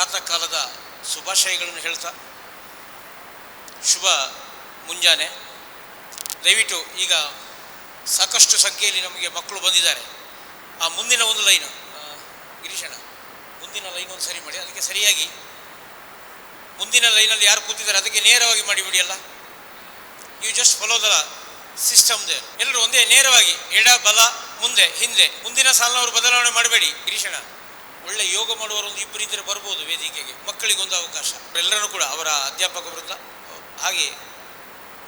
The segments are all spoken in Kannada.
ಪ್ರಾತಃ ಕಾಲದ ಶುಭಾಶಯಗಳನ್ನು ಹೇಳ್ತಾ ಶುಭ ಮುಂಜಾನೆ. ದಯವಿಟ್ಟು ಈಗ ಸಾಕಷ್ಟು ಸಂಖ್ಯೆಯಲ್ಲಿ ನಮಗೆ ಮಕ್ಕಳು ಬಂದಿದ್ದಾರೆ. ಆ ಮುಂದಿನ ಒಂದು ಲೈನು ಗಿರೀಶಣ್ಣ, ಮುಂದಿನ ಲೈನ್ ಒಂದು ಸರಿ ಮಾಡಿ, ಅದಕ್ಕೆ ಸರಿಯಾಗಿ ಮುಂದಿನ ಲೈನಲ್ಲಿ ಯಾರು ಕೂತಿದ್ದಾರೆ ಅದಕ್ಕೆ ನೇರವಾಗಿ ಮಾಡಿಬಿಡಿ. ಅಲ್ಲ, you just follow the system there. ಎಲ್ಲರೂ ಒಂದೇ ನೇರವಾಗಿ ಎಡ ಬಲ ಮುಂದೆ ಹಿಂದೆ, ಮುಂದಿನ ಸಾಲಿನವರು ಬದಲಾವಣೆ ಮಾಡಬೇಡಿ. ಗಿರೀಶಣ್ಣ, ಒಳ್ಳೆ ಯೋಗ ಮಾಡುವವರು ಒಂದು ಇಬ್ಬರು ಇದ್ದರೆ ಬರ್ಬೋದು ವೇದಿಕೆಗೆ, ಮಕ್ಕಳಿಗೊಂದು ಅವಕಾಶ. ಎಲ್ಲರೂ ಕೂಡ ಅವರ ಅಧ್ಯಾಪಕ ವೃಂದ ಹಾಗೆ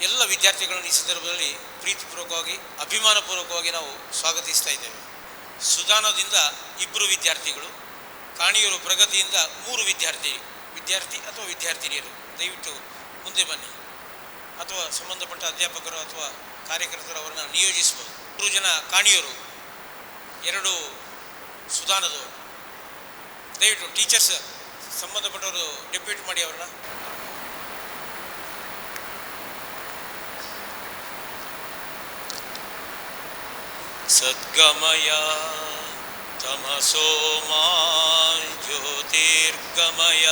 ಎಲ್ಲ ವಿದ್ಯಾರ್ಥಿಗಳನ್ನು ಈ ಸಂದರ್ಭದಲ್ಲಿ ಪ್ರೀತಿಪೂರ್ವಕವಾಗಿ ಅಭಿಮಾನಪೂರ್ವಕವಾಗಿ ನಾವು ಸ್ವಾಗತಿಸ್ತಾ ಇದ್ದೇವೆ. ಸುಧಾನದಿಂದ ಇಬ್ಬರು ವಿದ್ಯಾರ್ಥಿಗಳು, ಕಾಣಿಯೂರು ಪ್ರಗತಿಯಿಂದ 3 ವಿದ್ಯಾರ್ಥಿ ಅಥವಾ ವಿದ್ಯಾರ್ಥಿನಿಯರು ದಯವಿಟ್ಟು ಮುಂದೆ ಬನ್ನಿ, ಅಥವಾ ಸಂಬಂಧಪಟ್ಟ ಅಧ್ಯಾಪಕರು ಅಥವಾ ಕಾರ್ಯಕರ್ತರು ಅವರನ್ನು ನಿಯೋಜಿಸಬಹುದು. 3 ಜನ ಕಾಣಿಯೂರು, 2 ಸುಧಾನದವರು. ದಯವಿಟ್ಟು ಟೀಚರ್ಸ್ ಸಂಬಂಧಪಟ್ಟವರು ಡೆಪ್ಯೂಟ್ ಮಾಡಿ ಅವರನ್ನ. ಸದ್ಗಮಯ ತಮಸೋಮಾ ಜ್ಯೋತಿರ್ಗಮಯ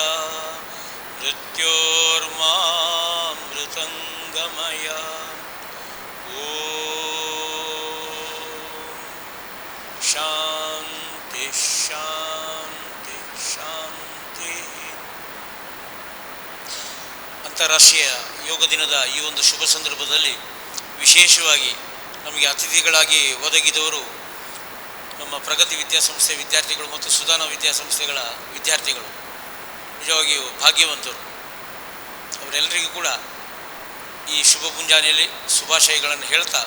ಮೃತ್ಯೋರ್ಮಾಮೃತಂಗಮಯ. ಓಂ ಶಾಂತಿ ಶಾಂತಿ ಶಾಂತಿ. ಅಂತಾರಾಷ್ಟ್ರೀಯ ಯೋಗ ದಿನದ ಈ ಒಂದು ಶುಭ ಸಂದರ್ಭದಲ್ಲಿ ವಿಶೇಷವಾಗಿ ನಮಗೆ ಅತಿಥಿಗಳಾಗಿ ಒದಗಿದವರು ನಮ್ಮ ಪ್ರಗತಿ ವಿದ್ಯಾಸಂಸ್ಥೆ ವಿದ್ಯಾರ್ಥಿಗಳು ಮತ್ತು ಸುಧಾನ ವಿದ್ಯಾಸಂಸ್ಥೆಗಳ ವಿದ್ಯಾರ್ಥಿಗಳು. ನಿಜವಾಗಿಯೂ ಭಾಗ್ಯವಂತರು. ಅವರೆಲ್ಲರಿಗೂ ಕೂಡ ಈ ಶುಭ ಮುಂಜಾನೆಯಲ್ಲಿ ಶುಭಾಶಯಗಳನ್ನು ಹೇಳ್ತಾ,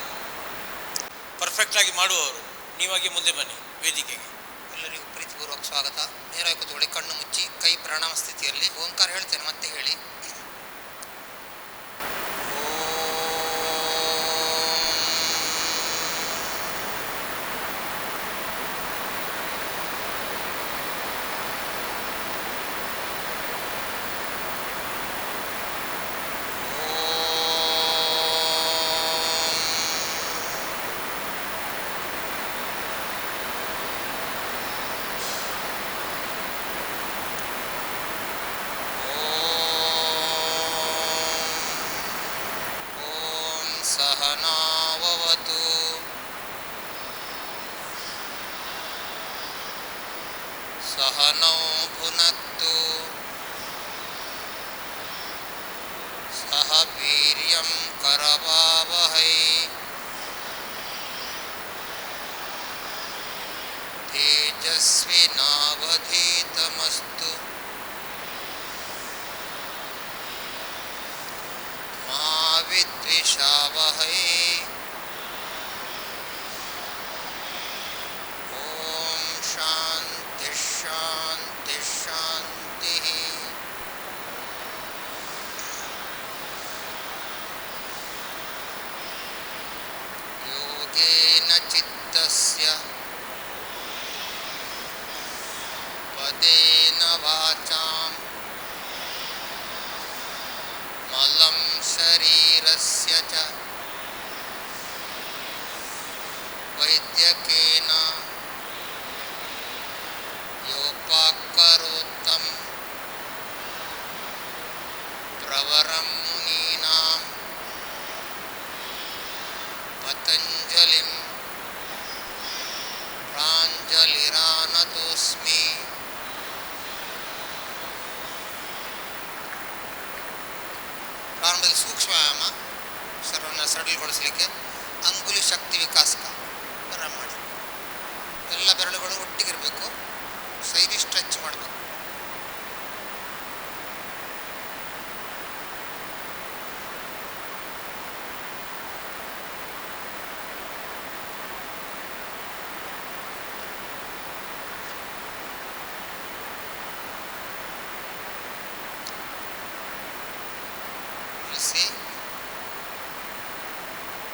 ಪರ್ಫೆಕ್ಟಾಗಿ ಮಾಡುವವರು ನೀವಾಗಿ ಮುಂದೆ ಬನ್ನಿ ವೇದಿಕೆಗೆ. ಎಲ್ಲರಿಗೂ ಪ್ರೀತಿಪೂರ್ವಕ ಸ್ವಾಗತ. ನೇರವಾಗಿ ಕೂತ್ಕೊಳ್ಳಿ, ಕಣ್ಣು ಮುಚ್ಚಿ, ಕೈ ಪ್ರಣಾಮ ಸ್ಥಿತಿಯಲ್ಲಿ. ಓಂಕಾರ ಹೇಳ್ತೇನೆ, ಮತ್ತೆ ಹೇಳಿ. ಸಹನಾವವತು ಸಹನೌ ಭುನಕ್ತು ಸಹ ವೀರ್ಯಂ ಕರವಾವಹೈ ತೇಜಸ್ವಿನಾವಧೀತಮಸ್ತು ಮಾ ವಿದ್ವಿಷಾವಹೈ. ಓಂ ಶಾಂತಿ ಶಾಂತಿ ಶಾಂತಿ. ಯೋಗೇನ ಚಿತ್ತಸ್ಯ ಪದೇನ ವಾಚಾಂ ಮಲಂ ಶರೀರಸ್ಯ ಚ ವೈದ್ಯಕೇನ ಯೋಪಾಕರೋತ್ತಂ ಪ್ರವರಂ ಮುನೀನಾಂ ಪತಂಜಲಿಂ ಪ್ರಾಂಜಲಿರಾನತೋಸ್ಮಿ. ಪ್ರಾರಂಭದಲ್ಲಿ ಸೂಕ್ಷ್ಮ ವ್ಯಾಯಾಮ, ಸರ್ವನ್ನ ಸಡಿಲಗೊಳಿಸಲಿಕ್ಕೆ ಅಂಗುಲಿ ಶಕ್ತಿ ವಿಕಾಸಕ ಪ್ರಾರಂಭ ಮಾಡಿ. ಎಲ್ಲ ಬೆರಳುಗಳು ಒಟ್ಟಿಗಿರಬೇಕು, ಸೈಡಿ ಸ್ಟ್ರೆಚ್ ಮಾಡಬೇಕು.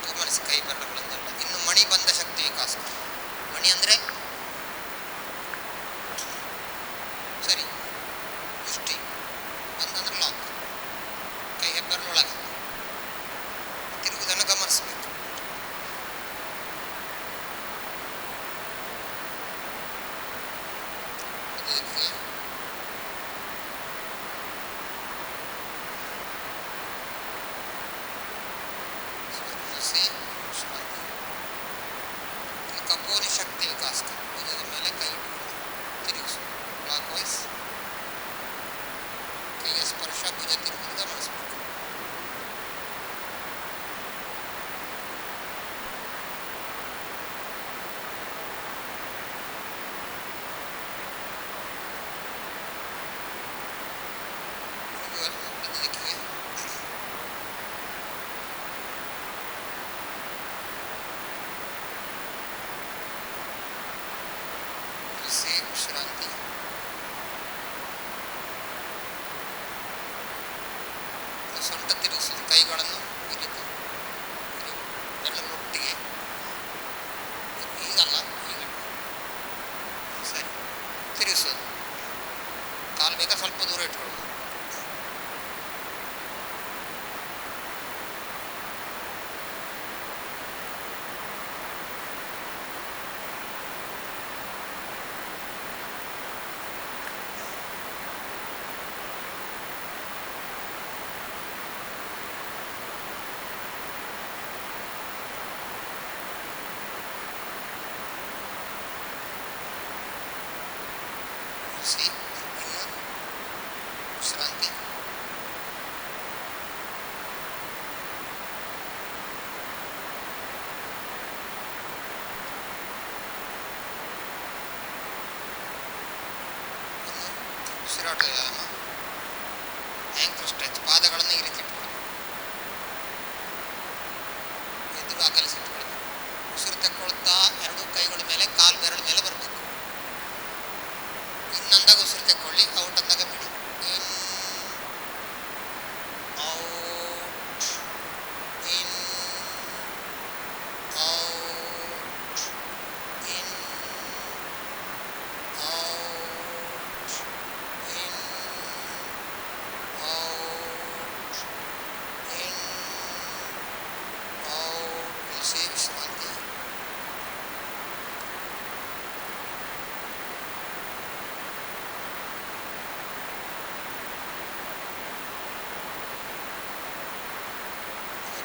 ಗಮನಿಸಿ, ಕೈ ಬೆರಳುಗಳಿಂದಲ್ಲ. ಇನ್ನು ಮಣಿ ಬಂಧ ಶಕ್ತಿ ವಿಕಾಸ. ಮಣಿ ಅಂದರೆ ಸರಿ, ಮುಷ್ಟಿ ಬಂದಂದ್ರೆ ಲಾಕ್, ಕೈ ಹೆಬ್ಬೆರಳೊಳಗೆ ತಿರುಗುವುದನ್ನು ಗಮನಿಸಬೇಕು. ನಿಲ್ಲಿಸಿ ವಿಶ್ರಾಂತಿ. ಇಲ್ಲಿ ಕಪೋನಿ ಶಕ್ತಿ ವಿಕಾಸ, ಭುಜದ ಮೇಲೆ ಕೈ ಇಟ್ಕೊಂಡು ತಿರುಗಿಸು ಕ್ಲಾಕ್ ವೈಸ್. ಕೈಯ ಸ್ಪರ್ಶ ಭುಜ ತಿರುಗುವುದು ಗಮನಿಸಬೇಕು. ವಿಶ್ರಾಂತಿ. ಸೊಂಟ ತಿರುಗಿಸೋದು, ಕೈಗಳನ್ನು ಈ ರೀತಿ ಬೆರಳುಗಳೊಟ್ಟಿಗೆ, ಈಗಲ್ಲ ಈಗ ಸರಿ ತಿರುಗಿಸೋದು. ಕಾಲು ಬೇಕಾ ಸ್ವಲ್ಪ ದೂರ ಇಟ್ಕೊಳ್ಳೋದು. ಇನ್ನು ವಿಶ್ರಾಂತಿ. ಇನ್ನು ಉಸಿರಾಟ ವ್ಯಾಯಾಮ. Ankle stretch. ಪಾದಗಳನ್ನು ಈ ರೀತಿ ಇಟ್ಕೊಳ್ಳೋದು, ಎದುರು ಅಗಲಿಸಿಟ್ಕೊಳ್ಳೋದು. ಉಸಿರು ತಕ್ಕೊಳ್ತಾ ಎರಡು ಕೈಗಳ ಮೇಲೆ ಕಾಲು ಬೆರಳ ಮೇಲೆ ಬರಬೇಕು. ಇನ್ನಂದಾಗ ಉಸಿರು ತೆಕ್ಕೊಳ್ಳಿ, ಔಟ್ ಅಂದಾಗ ಬಿಡಿ. ಇನ್ ಔಟ್, ಇನ್ ಔಟ್, ಇನ್ ಔಟ್, ಇನ್ ಔಟ್, ಇನ್ ಔಟ್. ನಿಲ್ಲಿಸಿ ವಿಶ್ರಾಂತಿ.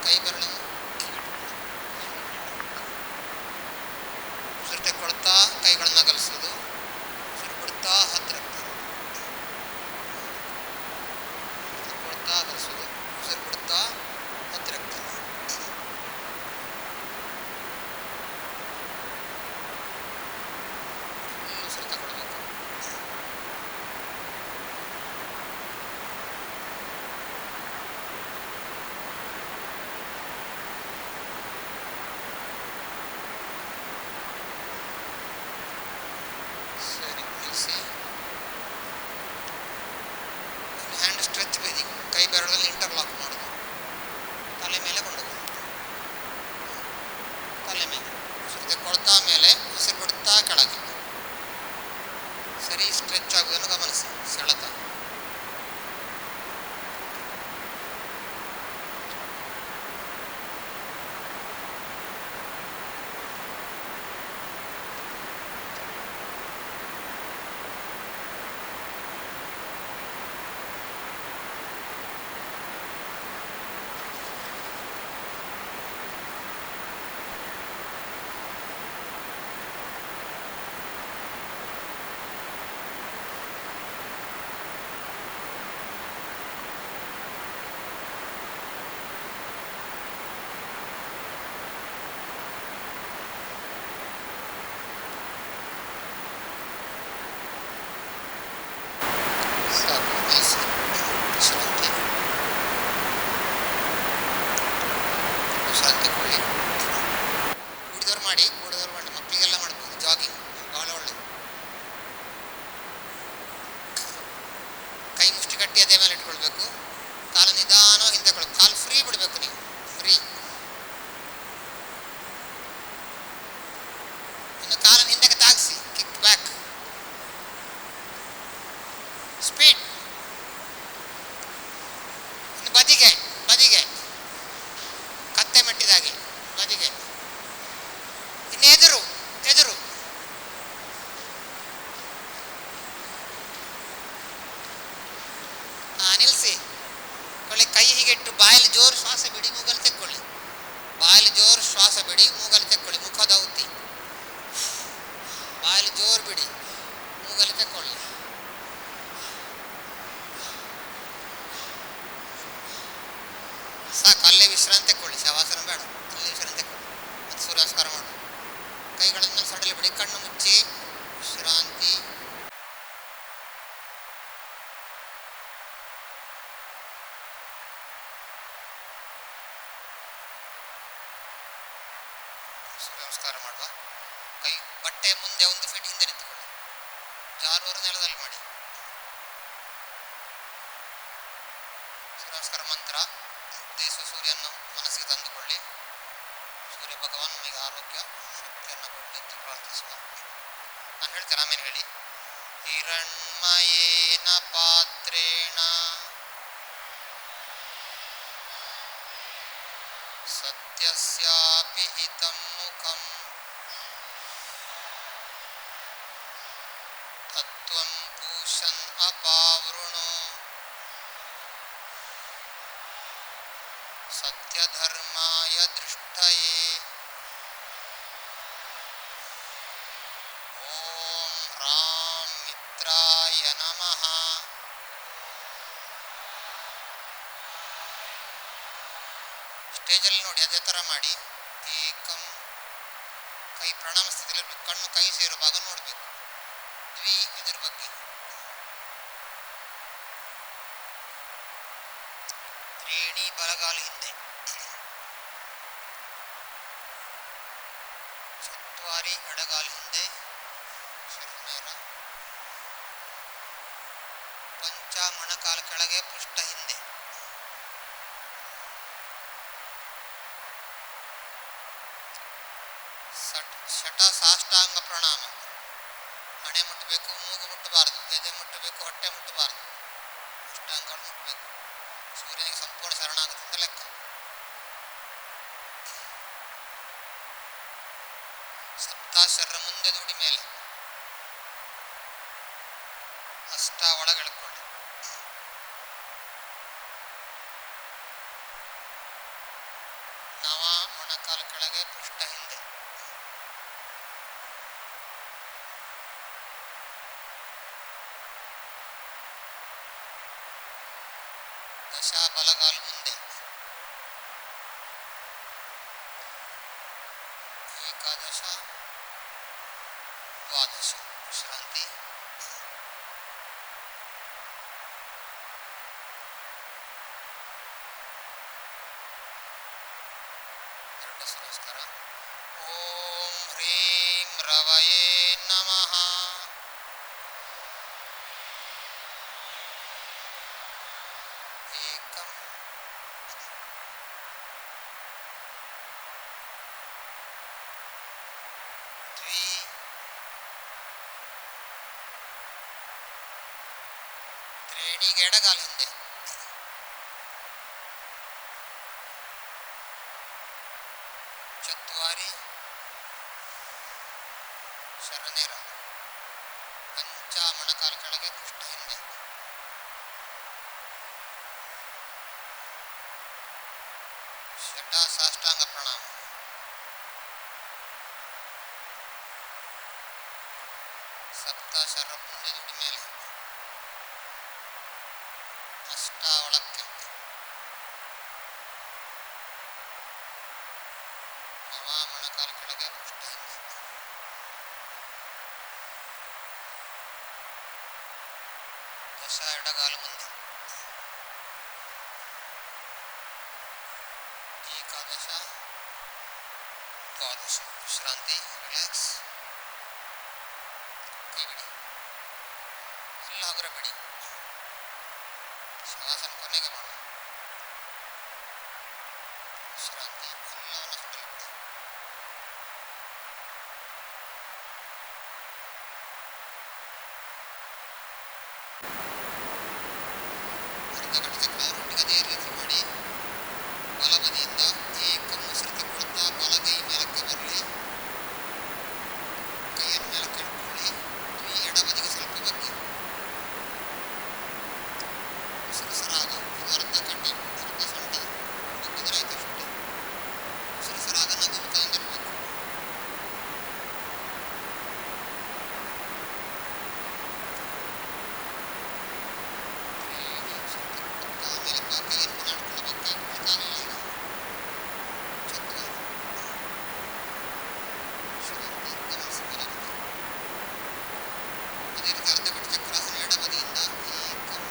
ಕೈ ಬೆರಳು ಉಸಿರು ತೆಕ್ಕೊಳ್ತಾ ಕೈಗಳನ್ನ ಅಗಲಿಸೋದು. ಉಸಿರು ಬಿಡ್ತಾ ಹತ್ತಿರ ತೆಕ್ಕೊಳ್ತಾ ಅಗಲಿಸೋದು. ಉಸಿರು ಬಿಡ್ತಾ ಹತ್ತಿರ ಉಸಿರು ತಗೊಳ್ಬೇಕು. ಸರಿ ನಿಲ್ಲಿಸಿ. Hand stretch breathing. ಕೈ ಬೆರಳಲ್ಲಿ ಇಂಟರ್ಲಾಕ್ ಮಾಡೋದು. ತಲೆ ಮೇಲೆ ಕೊಂಡೋಗೋದು. ತಲೆ ಮೇಲೆ ಉಸಿರು ತೆಕ್ಕೊಳ್ತಾ ಮೇಲೆ, ಉಸಿರು ಬಿಡ್ತಾ ಕೆಳಗೆ. ಸರಿ ಸ್ಟ್ರೆಚ್ ಆಗೋದನ್ನು ಗಮನಿಸಿ. ಸೆಳೆತ. ಸಾಕು ನಿಲ್ಲಿಸಿ ವಿಶ್ರಾಂತಿ. ವಿಶ್ರಾಂತಿ ಕೊಳ್ಳಿ. ಕೂಡಿದವ್ರು ಮಾಡಿ, ಕೂಡಿದವ್ರು ಮಾಡಿ. ಮಕ್ಕಳಿಗೆಲ್ಲ ಮಾಡ್ಬೋದು ಜಾಗಿಂಗ್, ಬಹಳ ಒಳ್ಳೆಯದು. ಕೈ ಮುಷ್ಟಿ ಕಟ್ಟಿ ಅದೇ ಮೇಲೆ ಇಟ್ಕೊಳ್ಬೇಕು. ಕಾಲು ನಿಧಾನವಾಗಿ ಹಿಂದೆ ಕೊಡ್ಬೇಕು. ಕಾಲು ಫ್ರೀ ಬಿಡಬೇಕು ನೀವು, ಫ್ರೀ. ಇನ್ನು ಕಾಲನ್ನು ಹಿಂದಕ್ಕೆ ತಾಗಿಸಿ, ಕಿಕ್ ಬ್ಯಾಕ್, ಸ್ಪೀಡ್. ಇನ್ನು ಬದಿಗೆ, ಬದಿಗೆ ಕತ್ತೆ ಮೆಟ್ಟಿದಾಗೆ ಬದಿಗೆ. ಇನ್ನು ಎದುರು, ಎದುರು. ನಿಲ್ಲಿಸಿ ಕೊಳ್ಳಿ. ಕೈ ಹೀಗೆ ಇಟ್ಟು ಬಾಯಲ್ಲಿ ಜೋರು ಶ್ವಾಸ ಬಿಡಿ, ಮೂಗಲ್ಲಿ ತೆಕ್ಕೊಳ್ಳಿ. ಬಾಯಲ್ಲಿ ಸೂರ್ಯ ನಮಸ್ಕಾರ ಮಾಡುವ. ಕೈ ಬಟ್ಟೆ ಮುಂದೆ 1 ಫೀಟ್ ಹಿಂದೆ ನಿಂತುಕೊಳ್ಳಿ. ಜಾರುವರು ನೆಲದಲ್ಲಿ ಮಾಡಿ. ಸೂರ್ಯ ನಮಸ್ಕಾರ ಮಂತ್ರ ಉದ್ದೇಶಿಸುವ ಸೂರ್ಯನ ಮನಸ್ಸಿಗೆ ತಂದುಕೊಳ್ಳಿ. ಸೂರ್ಯ ಭಗವಾನ್ ನಮಗೆ ಆರೋಗ್ಯ ಶಕ್ತಿಯನ್ನು ಕೊಡಲಿ ಅಂತ ಪ್ರಾರ್ಥಿಸುವ. ನಾನು ಹೇಳ್ತೇನೆ, ಆಮೇಲೆ ಹೇಳಿ. ಹಿರಣ್ಮಯೇನ ಪಾತ್ರೇಣ ಸತ್ಯಸ್ಯಾಪಿ ಹಿತಂ ಮುಖಂ ತತ್ವಂ ಪೂಷನ್ ಅಪಾವೃಣು ಸತ್ಯಧರ್ಮಾಯ ದೃಷ್ಟಯೇ. ಓಂ ರಾಮ್ ಮಿತ್ರಾಯ ನಮಃ. ಸ್ಟೇಜಲ್ಲಿ ನೋಡಿ ಅದೇ ಥರ ಮಾಡಿ. ಏಕಂ ಕೈ ಪ್ರಣಾಮ ಸ್ಥಿತಿಯಲ್ಲಿರಬೇಕು. ಕಣ್ಣು ಕೈ ಸೇರೋ ಭಾಗ ನೋಡಬೇಕು. ದ್ವಿ ಇದ್ರ ಬಗ್ಗೆ. ತ್ರೀಣಿ ಬಲಗಾಲು ಹಿಂದೆ. ಚತ್ವಾರಿ ಎಡಗಾಲು ಹಿಂದೆ. ಶಿರನೇರ. ಪಂಚ ಮೊಣಕಾಲು ಕೆಳಗೆ, ಪೃಷ್ಠ ಹಿಂದೆ. ಶಟ ಸಾಷ್ಟಾಂಗ ಪ್ರಣಾಮ. ಹಣೆ ಮುಟ್ಟಬೇಕು, ಮೂಗು ಮುಟ್ಟಬಾರದು. ಎದೆ ಮುಟ್ಟಬೇಕು, ಹೊಟ್ಟೆ ಮುಟ್ಟಬಾರದು. ಅಷ್ಟಾಂಗಗಳು ಮುಟ್ಟಬೇಕು. ಸೂರ್ಯನಿಗೆ ಸಂಪೂರ್ಣ ಶರಣಾಗದಿಂದ ಲೆಕ್ಕ. ಸಪ್ತಾಶರ ಮುಂದೆ ದುಡಿ ಮೇಲೆ. ಅಷ್ಟ ಒಳಗೆಳ್ಕೊಳ್ಳಿ. ನವ ಮೊಣಕಾಲು ಕೆಳಗೆ, ಪೃಷ್ಠ ಹಿಂದೆ. ದಶ ಬಲಗಾಲು ಮುಂದೆ. ಏಕಾದಶ ದ್ವಾದಶ. ವಿಶ್ರಾಂತಿ. ಎರಡು ನಮಸ್ಕಾರ. ಓಂ ಹ್ರೀಂ ರವಯೇ ನಮಃ. ಏಕಂ ದ್ವಿ ತ್ರೀಣಿಗೆ ಎಡಗಾಲು ಹಿಂದೆ. ಚತ್ವಾರಿ ಶರನೇರ. ಪಂಚ ಮೊಣಕಾಲು ಕೆಳಗೆ, ಪೃಷ್ಠ ಹಿಂದೆ. ಶಟ ಸಾಷ್ಟಾಂಗ ಪ್ರಣಾಮ. ಸಪ್ತ ಶರ ಮುಂದೆ ದುಡಿ ಮೇಲೆ. ಅಷ್ಟ ಒಳಕ್ಕೆ. ನವ ಮೊಣಕಾಲು ಕೆಳಗೆ, ಪೃಷ್ಠ ಹಿಂದೆ. ದಶ ಎಡಗಾಲು ಮುಂದೆ. ಏಕಾದಶ ದ್ವಾದಶ. ವಿಶ್ರಾಂತಿ. ರಿಲ್ಯಾಕ್ಸ್. ಕೈ ಬಿಡಿ. ಎಲ್ಲ ಹಗುರ ಬಿಡಿ. ಶವಾಸನ ಕೊನೆಗೆ ಮಾಡುವ. ವಿಶ್ರಾಂತಿ. ಎಲ್ಲವನ್ನು ಸುಡಲು ಬಿಡಿ. ಅರ್ಧ ಗಂಟೆ ಚಕ್ರದೊಟ್ಟಿಗೆ ಅದೇ ರೀತಿ ಮಾಡಿ. ಬಲಬದಿಯಿಂದ ಏಕಂ ಉಸಿರು ಕೊಡುತ್ತಾ ಬಲಗೈ ಮೇಲಕ್ಕೆ ಬರಲಿ. ಕೈಯನ್ನು ಮೇಲಕ್ಕೆ ಇಟ್ಕೊಳ್ಳಿ. ದ್ವಿ ಎಡಬದಿಗೆ ಸ್ವಲ್ಪ ಬಗ್ಗಿ. ಉಸಿರು ಸರಾಗ. ಇದು ಅರ್ಧ ಕಡ್ಡಿ, ಅರ್ಧ ಸೊಂಟ. ಬಗ್ಗಿದ್ರೆ ಆಯ್ತು ಅಷ್ಟೇ. ಉಸಿರು ಸರಾಗ ನಗುತ್ತಾ ಇರಬೇಕು. ಆಮೇಲೆ ಕೈಯನ್ನು ಪುನಃ ಕಾಲಿಲ್ಲ. ಚತ್ವಾರಿ ಶಿರಾಂತಿ. ಗಮನಿಸಿ ಬಲಬದಿ. ಅದೇ ರೀತಿ ಅರ್ಧ ಗಂಟೆ ಚಕ್ರಾಸನ ಎಡಬದಿಯಿಂದ ಏಕಂ.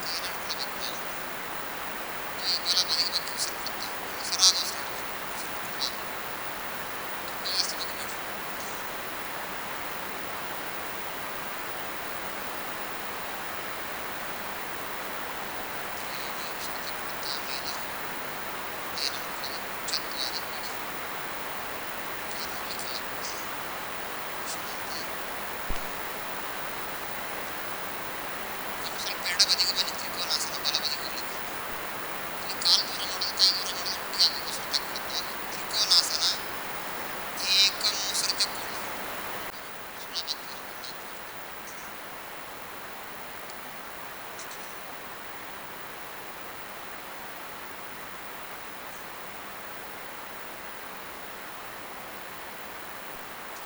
ಕೈ ನಡ್ಕೊಳ್ಬೇಕು ಮೇಲೆ. ದ್ವಿ ಬಲಬದಿಗೆ ಬಗ್ಗಿ ಉಸಿರು ಕೊಡ್ತಾ. ಪರಾಗ ಉಸಿರಾಟ ಜಾಸ್ತಿ ಬಗ್ಗೆ ಸ್ವಲ್ಪ ಎಡಬದಿಗೆ ಬನ್ನಿ, ತ್ರಿಕೋನಾಸನ ಬಲಬದಿಗೆ ಹೋಗ್ಲಿಕ್ಕೆ. ಇಲ್ಲಿ ಕಾಲು ದೂರ ಮಾಡೋದು, ಕೈ ದೂರ ಮಾಡೋದು, ಒಟ್ಟಿಗೆ ಉಸಿರು ತಗೊಳ್ಳೋದು. ತ್ರಿಕೋನಾಸನ ಏಕಂ ಉಸಿರು ತಗೊಳ್ಳಿ.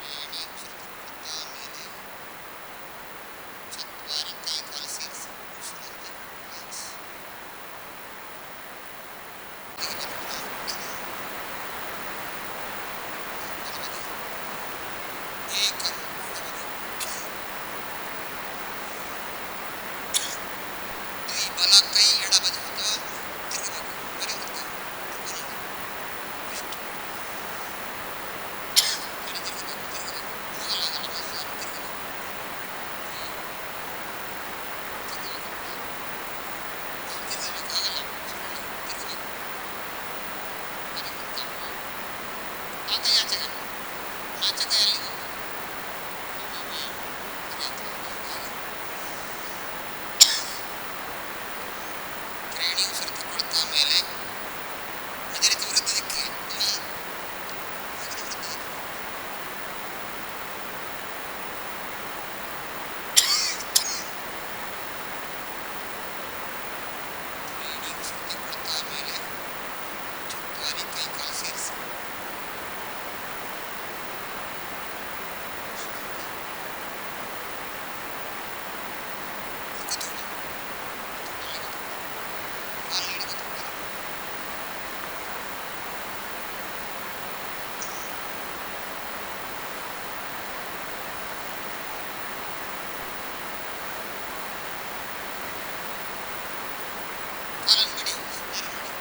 ಶ್ರೇಣಿ ಉಸಿರು ತಗೊಳ್ತಾ ಮೇಲೆ ಚತ್ವಾರಿ ಕೈ ಕಾಲು ಸೇರಿಸಿ ಉಸಿರಂತೆ ರಿಲ್ಯಾಕ್ಸ್. ಏಕಂ ದ್ವಿ ಬಲ ಕೈ ಎಡಬದಿ ಅಥವಾ ತಿರುಗಬೇಕು, ಬರೀ ವೃತ್ತ ಇಷ್ಟು ಬರೀ ತಿರುಗಬೇಕು ಆಗಲ್ಲ, ಆಗಲ್ಲ ಮನಸ್ಸು ತಿರುಗಬೇಕು ಆಗಲ್ಲ, ತಿರುಗಬೇಕು ಬರೀ ವೃತ್ತ. ಆ ಕೈ ಆಚೆಗೆ, ಆಚೆ ಕೈ ಅಲ್ಲಿ ಹೋಗ್ಬೇಕು. ಶ್ರೇಣಿ ಉಸಿರು ತಗೊಳ್ತಾ ಮೇಲೆ ಅದೇ ರೀತಿ ವೃತ್ತ ದಿಕ್ಕಿಗೆ ದ್ವಿ ಹಾಗೆ ವೃತ್ತ ದಿಕ್ಕಿಗೆ. ಶ್ರೇಣಿ ಉಸಿರು ತಗೊಳ್ತಾ ಮೇಲೆ ಚತ್ವಾರಿ ಕೈ ಕಾಲು ಸೇರಿಸಿ ಕೂತ್ಕೊಳ್ಳಿ. ಕಾಲು ನೀಡಿ ಕೂತ್ಕೊಳ್ಳಿ. ಕಾಲನ್ನು ಬಿಡಿ, ನೇರ ಮಾಡಿ,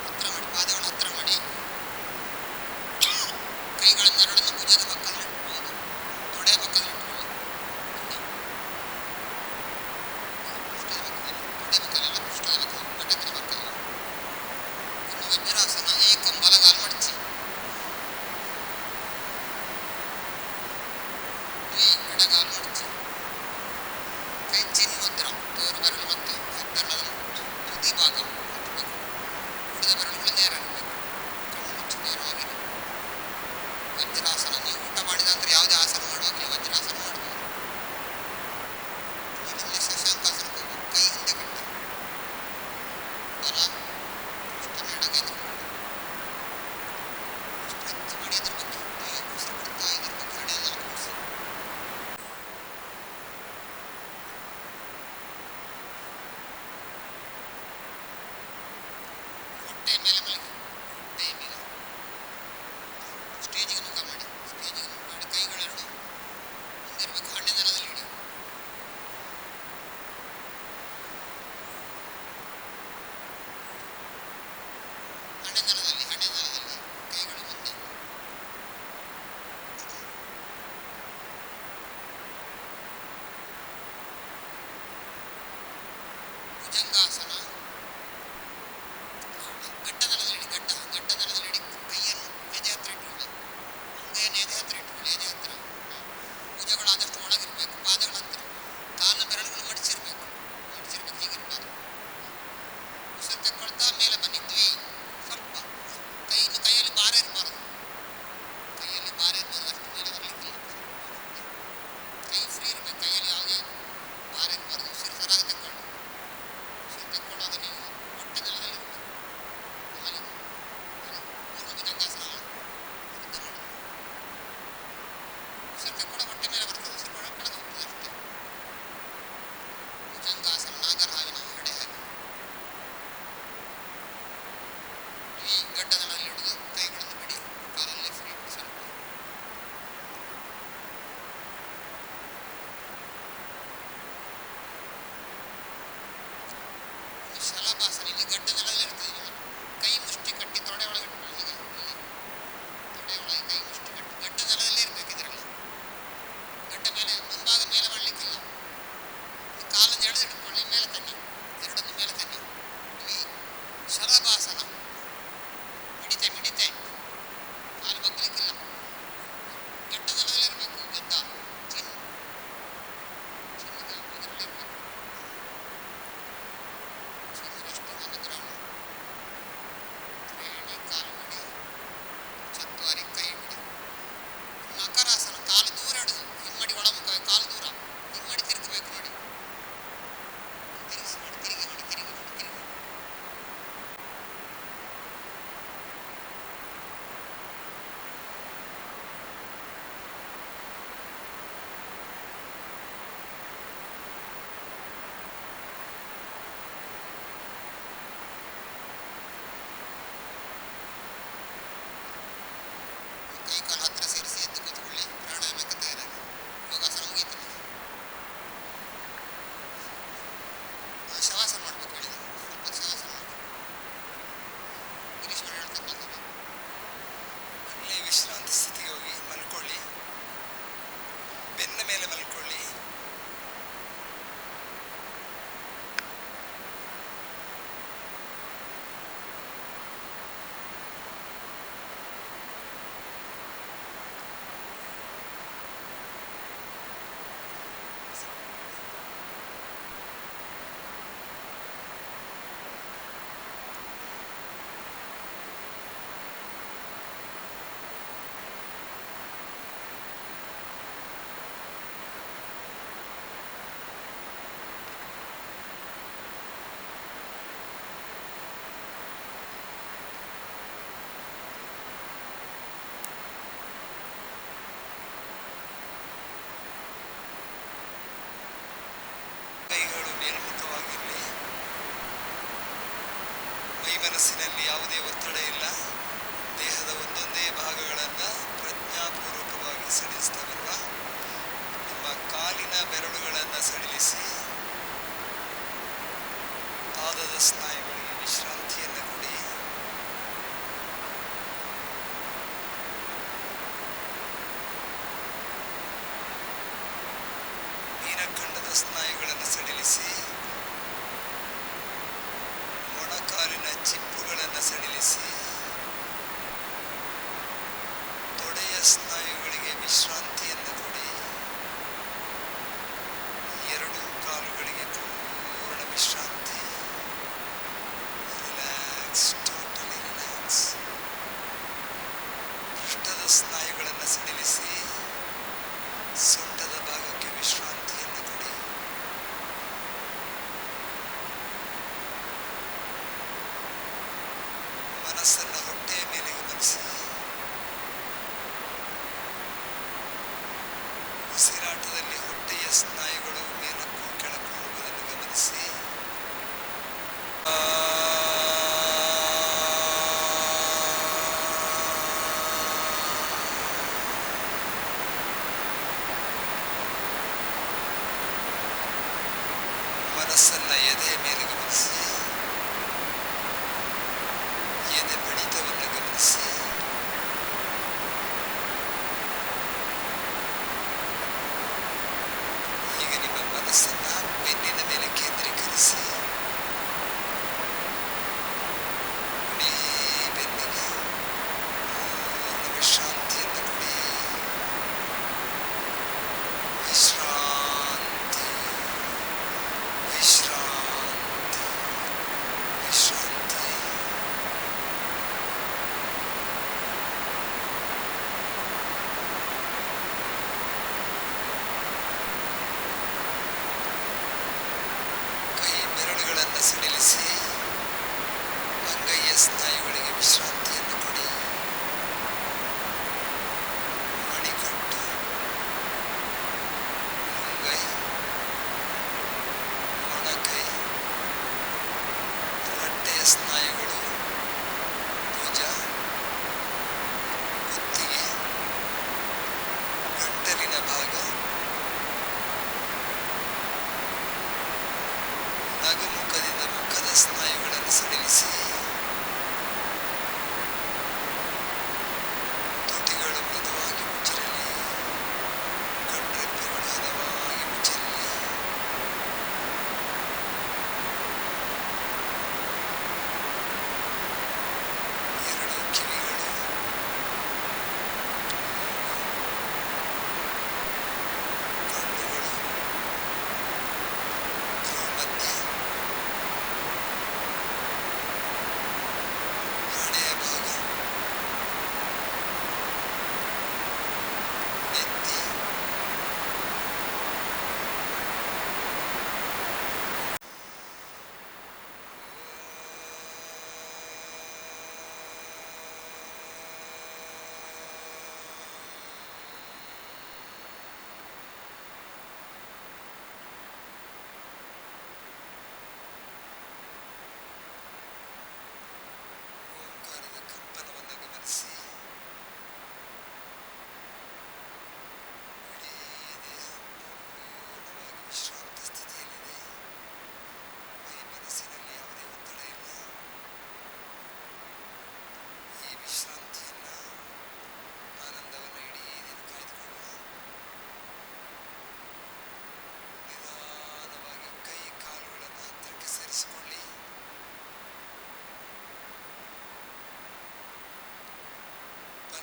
ಹತ್ರ ಮಾಡಿ, ಪಾದಗಳ ಹತ್ರ ಮಾಡಿ. ಕೈಗಳನ್ನೆರಡನ್ನು ಭುಜದ ಪಕ್ಕದಲ್ಲಿ ಇಟ್ಕೊಳ್ಳೋದು, ತೊಡೆಯ ಪಕ್ಕದಲ್ಲಿ ಇಟ್ಕೊಳ್ಳಿ. ಪೃಷ್ಠದ ಪಕ್ಕದಲ್ಲಿ, ತೊಡೆ ಪಕ್ಕದಲ್ಲ, ಪೃಷ್ಠದ ಪಕ್ಕದಲ್ಲಿ, ಗಡ್ಡದ ಪಕ್ಕದಲ್ಲಿ. ಇನ್ನು ವಜ್ರಾಸನ ಏಕಂ ಬಲಗಾಲು ಮಡಚಿ, ದ್ವಿ ಎಡಗಾಲು ಮಡಚಿ. ಕೈ ಚಿನ್ಮುದ್ರ, ತೋರು ಬೆರಳು ಮತ್ತು ಹೆಬ್ಬೆರಳದ ತುದಿ ಭಾಗ ಮುಟ್ಟಬೇಕು. ಉಳಿದ ಬೆರಳುಗಳು ನೇರ ಇರಬೇಕು. ಕಣ್ಣು ಮುಚ್ಚಿ ನೇರವಾಗಿರಿ. ವಜ್ರಾಸನ ನೀವು ಊಟ ಮಾಡಿದ ಅಂದರೆ ಯಾವುದೇ ಆಸನ ಮಾಡುವಾಗಲೇ ವಜ್ರಾಸನ ಮಾಡಬಹುದು. ಇಲ್ಲಿಂದ ಶಶಾಂಕಾಸನಕ್ಕೆ ಹೋಗಬೇಕು. ಕೈ ಹಿಂದೆ ಕಟ್ಟಿ, ಬಲ ಪೃಷ್ಠನ ಎಡಗೈ ತಿಳ್ಕೊಳ್ಳಿ. ಸ್ಟ್ರೆಚ್ ಮಾಡಿ ಇದ್ರ ಬಗ್ಗೆ, ಉಸಿರು ಬಿಡ್ತಾ ಇದ್ರ ಬಗ್ಗೆ ಹಣೆಯನ್ನೆಲ್ಲ ಕೂಡಿಸಿ. ಹೊಟ್ಟೆ ಮೇಲೆ ಮಲಗಿ, ಹೊಟ್ಟೆ ಮೇಲೆ ಸ್ಟೇಜಿಗೆ ಮುಖ ಮಾಡಿ, ಸ್ಟೇಜಿಗೆ ಮುಖ ಮಾಡಿ. ಕೈಗಳೆರಡು ಮುಂದಿರಬೇಕು, ಹಣ್ಣೆ ನೆಲದಲ್ಲಿ ಇಡಿ. ಹಣ್ಣೆ ನೆಲದಲ್ಲಿ, ಹಣ್ಣೆ ನೆಲದಲ್ಲಿ ಕೈಗಳು ಮುಂದೆ. ಭುಜಂಗಾಸನ ಗಡ್ಡ ನೆಲದಲ್ಲಿ ಇಡಿ, ಗಡ್ಡ ನೆಲದಲ್ಲಿ ಇಡಿ. ಕೈಯನ್ನು ಎದೆ ಹತ್ರ ಇಟ್ಕೊಳ್ಳಿ, ಅಂಗೈಯನ್ನು ಎದೆ ಹತ್ರ ಇಟ್ಕೊಳ್ಳಿ, ಎದೆ ಹತ್ರ. ಭುಜಗಳು ಆದಷ್ಟು ಒಳಗಿರಬೇಕು, ಪಾದಗಳ ಹತ್ರ. ಕಾಲಿನ ಬೆರಳುಗಳು ಮಡಿಸಿರ್ಬೇಕು, ಹೀಗಿರ್ಬಾರ್ದು. ಉಸಿರು ತಗೊಳ್ತಾ ಮೇಲೆ ಬನ್ನಿ, ದ್ವಿ ಸ್ವಲ್ಪ. ಕೈಯಲ್ಲಿ ಭಾರ ಇರಬಾರ್ದು, ಕೈಯಲ್ಲಿ ಭಾರ ಇರ್ಬೋದು, ಅಷ್ಟು ಮೇಲೆ ಬರಲಿಕ್ಕಿಲ್ಲ. ಕೈ ಫ್ರೀ ಇರಬೇಕು, ಕೈಯಲ್ಲಿ ಯಾವುದೇ ಭಾರ ಇರಬಾರ್ದು. ಉಸಿರು ಸರಾಗಿ ತಗೊಳ್ಳಿ. ಉಸಿರು ತಗೊಳ್ಳೋದು ನೀವು ಹೊಟ್ಟೆ ನೆಲದಲ್ಲಿ ಇರಬೇಕು. ಆಮೇಲೆ ಪೂರ್ವ ಭುಜಂಗಾಸನ ಅಲ್ಲ, ವಿರುದ್ಧ ಮಾಡಿ. ಉಸಿರು ತಗೊಳ್ಳೋ ಹೊಟ್ಟೆ ಮೇಲೆ ಬರ್ತದೆ, ಉಸಿರು ಕೆಳಗೆ ಹೋಗ್ತದೆ ಅಷ್ಟೇ. ಭುಜಂಗಾಸನ ನಾಗರ ಹಾವಿನ ಹೆಡೆ ಹಾಗೆ. ಈ ಗಡ್ಡ ನೆಲದಲ್ಲಿ ಹಿಡಿದು ಕೈಗಳನ್ನು ಬಿಡಿ, ಕಾಲಲ್ಲಿ ಫ್ರೀ ಬಿಡಿ ಸ್ವಲ್ಪ. ಶಲಭಾಸನ, ಇಲ್ಲಿ ಗಡ್ಡ ನೆಲದಲ್ಲಿ ಇರ್ತದೆ. ಕೈ ಮುಷ್ಟಿ ಕೈಕಾಲು ಹತ್ತಿರ ಸೇರಿಸಿ ಎದ್ದು ಕೂತ್ಕೊಳ್ಳಿ. ಪ್ರಾಣಾಯಾಮಕ್ಕೆ ತಯಾರಾಗಿ. ಯೋಗಾಸನ ಮುಗೀತು. ಶವಾಸನ ಮಾಡಬೇಕು ಹೇಳಿದೆ. ಸ್ವಲ್ಪ ಶವಾಸನ ಮಾಡಿ. ಗಿರೀಶ್ ಮಾಡಿ ಹೇಳ್ತಕ್ಕಂಥದ್ದು. ಒಳ್ಳೆ ವಿಶ್ರಾಂತಿ ಸ್ಥಿತಿಗೆ ಹೋಗಿ ಮಲ್ಕೊಳ್ಳಿ. ಬೆನ್ನ ಮೇಲೆ ಮಲ್ಕೊಳ್ಳಿ. ಕೈಗಳು ಮೇಲ್ಮುಖವಾಗಿರಲಿ. ಮೈ ಮನಸ್ಸಿನಲ್ಲಿ ಯಾವುದೇ ಒತ್ತಡ ಇಲ್ಲ. ದೇಹದ ಒಂದೊಂದೇ ಭಾಗಗಳನ್ನು ಪ್ರಜ್ಞಾಪೂರ್ವಕವಾಗಿ ಸಡಿಲಿಸ್ತಾ ಬರುವ. ನಿಮ್ಮ ಕಾಲಿನ ಬೆರಳುಗಳನ್ನು ಸಡಿಲಿಸಿ ಪಾದದ ಸ್ನಾಯುಗಳಿಗೆ ವಿಶ್ರಾಂತಿಯನ್ನು ಕೊಡಿ. ಮೀನಖಂಡದ ಸ್ನಾಯುಗಳನ್ನು ಸಡಿಲಿಸಿ ಮೊಣಕಾಲಿನ ಚಿಪ್ಪುಗಳನ್ನು ಸಡಿಲಿಸಿ ತೊಡೆಯ ಸ್ನಾಯುಗಳಿಗೆ ವಿಶ್ರಾಂತಿಯನ್ನು ಕೊಡಿ. ಎರಡೂ ಕಾಲುಗಳಿಗೆ ಪೂರ್ಣ ವಿಶ್ರಾಂತಿ. Relax, totally relax. ಪೃಷ್ಠದ ಸ್ನಾಯುಗಳನ್ನು ಸಡಿಲಿಸಿ ಸೊಂಟದ ಭಾಗಕ್ಕೆ ವಿಶ್ರಾಂತಿಯನ್ನು ಕೊಡಿ. ಮನಸ್ಸನ್ನು ಹೊಟ್ಟೆಯ ಮೇಲೆ ಗಮನಿಸಿ. ಉಸಿರಾಟದಲ್ಲಿ ಹೊಟ್ಟೆಯ ಸ್ನಾಯುಗಳು ಮೇಲಕ್ಕೂ ಕೆಳಕ್ಕೂ ಹೋಗುವುದನ್ನು ಗಮನಿಸಿ. ಮನಸ್ಸನ್ನು ಎದೆಯ ಮೇಲೆ ಗಮನಿಸಿ. ಎದೆ ಬಡಿತವನ್ನು ಗಮನಿಸಿ. ಈಗ ನಿಮ್ಮ ಮನಸ್ಸನ್ನು ಬೆನ್ನಿನ ಮೇಲೆ ಕೇಂದ್ರೀಕರಿಸಿ. ಇಡೀ ಬೆನ್ನಿಗೆ ಪೂರ್ಣ ವಿಶ್ರಾಂತಿಯನ್ನು ಕೊಡಿ. ವಿಶ್ರಾಂತಿ, ವಿಶ್ರಾಂತಿ, ವಿಶ್ರಾಂತಿ. ಕೈ ಬೆರಳುಗಳನ್ನು ಸಡಿಲಿಸಿ ಅಂಗೈಯ ಸ್ನಾಯುಗಳಿಗೆ ವಿಶ್ರಾಂತಿಯನ್ನು ಕೊಡಿ. ಮಣಿಕಟ್ಟು, ಮುಂಗೈ, ಮೊಣಕೈ, ರಟ್ಟೆಯ ಸ್ನಾಯುಗಳು, ಭುಜ, ಕುತ್ತಿಗೆ, ಗಂಟಲಿನ ಭಾಗ, ನಗುಮುಖದಿಂದ ಮುಖದ ಸ್ನಾಯುಗಳನ್ನು ಸಡಿಲಿಸಿ. ತುಟಿಗಳು ಮೃದುವಾಗಿ ಮುಚ್ಚಿರಲಿ. ಕಣ್ರೆಪ್ಪೆಗಳು ಹದವಾಗಿ ಮುಚ್ಚಿರಲಿ. ಎರಡು ಕಿವಿಗಳು, ಕಣ್ಣುಗಳು, ಭ್ರೂಮಧ್ಯ,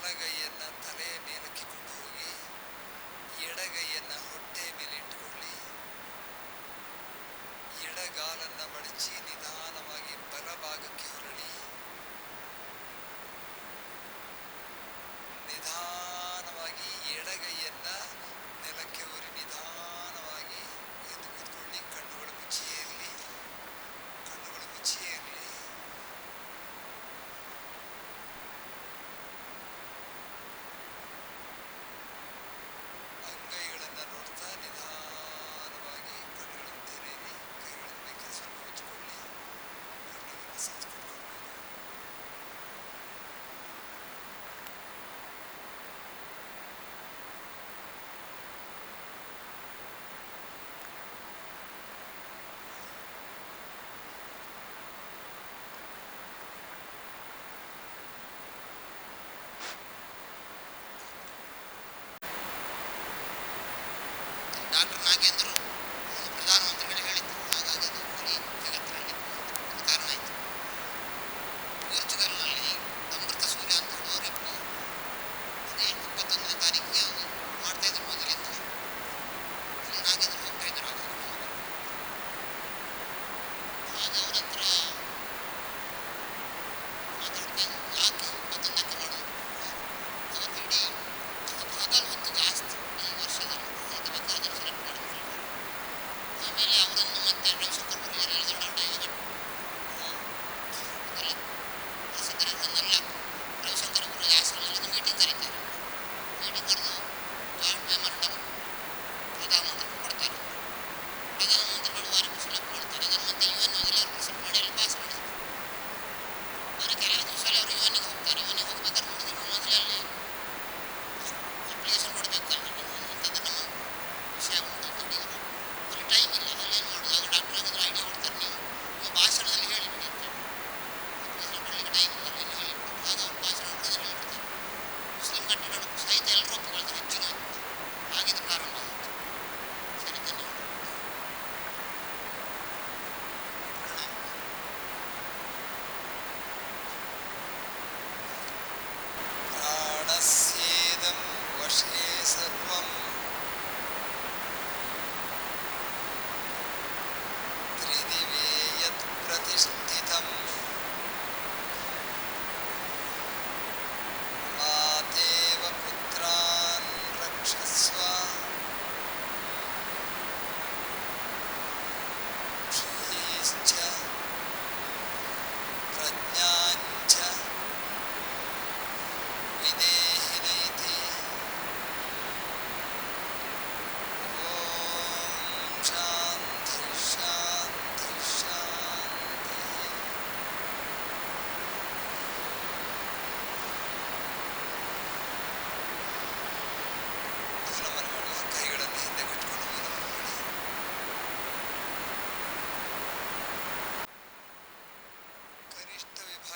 ಬಲಗೈಯನ್ನು ತಲೆಯ ಮೇಲಕ್ಕೆ ಕೊಂಡು ಹೋಗಿ ಎಡಗೈಯನ್ನು ಹೊಟ್ಟೆಯ ಮೇಲೆ ಇಟ್ಟುಕೊಳ್ಳಿ. ಎಡಗಾಲನ್ನು ಮಡಚಿ ನಿಧಾನವಾಗಿ ಬಲಭಾಗಕ್ಕೆ ಹೊರಳಿ. ನಿಧಾನವಾಗಿ ಎಡಗೈಯನ್ನ ನೆಲಕ್ಕೆ ಒರಿ ನಿಧಾನವಾಗಿ ಎದ್ದು ಕೂತ್ಕೊಳ್ಳಿ. ಕಣ್ಣುಗಳು ಮುಚ್ಚಿಯೇ ಇರಲಿ. ಕಣ್ಣುಗಳು ಮುಚ್ಚಿಯೇ ಇರಲಿ. ಅಂಗೈಗಳನ್ನು ನೋಡ್ತಾ ನಿಧಾನವಾಗಿ ಕಣ್ಣುಗಳನ್ನು ತೆರೆಯಿರಿ. ಕೈಗಳನ್ನು ಬೇಕಿದ್ರೆ ಸ್ವಲ್ಪ ಮುಚ್ಚಿಕೊಳ್ಳಿ. ಕಣ್ಣಿಗೆ ಮಸಾಜ್ ಕೊಟ್ಕೊಳ್ಬೋದು. ಡಾಕ್ಟರ್ ನಾಗೇಂದ್ರ ಪ್ರಧಾನಮಂತ್ರಿಗಳು ಹೇಳಿದ್ರು. ಹಾಗಾಗಿ ಅದು ಹುಲಿ ಜಗತ್ತಿನಲ್ಲಿ ಒಂದು ಕಾರಣ ಆಯಿತು. ಪೋರ್ಚುಗಲ್ನಲ್ಲಿ ಅಮೃತ ಸೂರ್ಯ ಅಂತ ಹೇಳುವವರಿಬ್ಬರು ಅದೇ 21ನೇ ತಾರೀಕಿಗೆ ಅವರು ಮಾಡ್ತಾ ಇದ್ರು ಮೊದಲಿಂದ. ಅಲ್ಲಿ ನಾಗೇಂದ್ರ ಹೋಗ್ತಾ ಇದ್ರು. ಆಗ ಅವ್ರ ಹತ್ರ ಮಾತಾಡ್ತಾ ಇದ್ರು, ಯಾಕೆ 21ಕ್ಕೆ ಮಾಡೋದು? ಅವತ್ತು ಇಡೀ ಹಗಲು ಹೊತ್ತು ಜಾಸ್ತಿ ಈ ವರ್ಷದಲ್ಲಿ ಇದು ಬೇಕಾದ್ರೆ ಸೆಲೆಕ್ಟ್ ಮಾಡಿದ್ರು. ಆಮೇಲೆ ಅವರನ್ನು ಮತ್ತೆ ರವಿಶಂಕರ್ ಗುರುಜಿ ದೊಡ್ಡ ದೊಡ್ಡ ಯೋಗ ಪ್ರಸಿದ್ಧರನ್ನೆಲ್ಲ ರವಿಶಂಕರ್ ಗುರುಜಿ ಆಶ್ರಮದಲ್ಲಿ ಮೀಟಿಂಗ್ ಕರೀತಾರೆ. ಮೀಟಿಂಗ್ ಕರೆದು ಜಾಯಿಂಟ್ ಮೆಮೊರಂಡಮ್ ಪ್ರಧಾನಮಂತ್ರಿಗಳು ಕೊಡ್ತಾರೆ. ಪ್ರಧಾನಮಂತ್ರಿಗಳು ವಾರಿ ಸೆಲೆಕ್ಟ್ ಮಾಡ್ತಾರೆ. ಅದನ್ನು ಮತ್ತೆ UN ಎಲ್ಲರೂ ಪ್ರೆಸೆಂಟ್ ಮಾಡಿ ಅಲ್ಲಿ ಪಾಸ್ ಮಾಡಿದ್ರು. ಅವರ ಕೆಲವು ದಿವಸದಲ್ಲಿ ಅವರು UN ಹೋಗ್ತಾರೆ. UN ಹೋಗ್ಬೇಕಾದ್ರೆ ನೋಡಿದ್ರು ಮೊದಲೇ ಅಲ್ಲಿ ಅಪ್ಲಿಕೇಶನ್ ಕೊಡಬೇಕಲ್ಲ, ಇಂಥದ್ದು ನಮ್ಮ ವಿಷಯ ಉಂಟು ಅಂತ ಹೇಳಿದ್ರು. ಅಲ್ಲಿ ಟೈಮ್ ಇಲ್ಲ. ಅಲ್ಲಿ ಏನು ಮಾಡೋದು? ಆಗ ಡಾಕ್ಟರ್ ಆಗಿದ್ರೆ ಐಡಿಯಾ ಕೊಡ್ತಾರೆ, ನೀವು ಭಾಷಣದಲ್ಲಿ ಹೇಳಿಬಿಡಿ ಅಂತ. ಅಪ್ಲಿಕೇಶನ್ ಕೊಡಲಿಕ್ಕೆ ಟೈಮ್ ಇಲ್ಲ, ಅಲ್ಲಿ ಹೇಳಿಬಿಡಿ. ಆಗ ಅವ್ರು ಭಾಷಣ ಮಾಡೋದು ಹೇಳಿಬಿಡ್ತಾರೆ. ಮುಸ್ಲಿಂ ಕಟ್ಟಡಗಳು ಸಹಿತ ಎಲ್ಲರೂ ಒಪ್ಪಿಕೊಳ್ತಾರೆ. ಹೆಚ್ಚಿನ ಆಗಿದ್ದು ಪ್ರಾರಂಭ ಆಯಿತು. ಸರಿ, ಧನ್ಯವಾದ. ಪ್ರಾಣಸ್ಯೇದಂ ವಶೇ ಸರ್ವಂ ತ್ರಿದಿವೇ ಯತ್ ಪ್ರತಿಷ್ಠಿತಂ ಮಾತೇವ ಪುತ್ರಾನ್ ರಕ್ಷಸ್ವ ಶ್ರೀಶ್ಚ ಪ್ರಜ್ಞಾಂಚ ವಿದೇಹಿನೈತಿ. ಓಂ ಶಾಂತಿ ಶಾಂತಿ ಶಾಂತಿ. ಮೂಲಮನ ಮಾಡುವ ಕೈಗಳನ್ನು ಹಿಂದೆ ಕಟ್ಟಿಕೊಂಡು ಮೂಲಮನ ಮಾಡಿ. ಕನಿಷ್ಠ ವಿಭಾಗ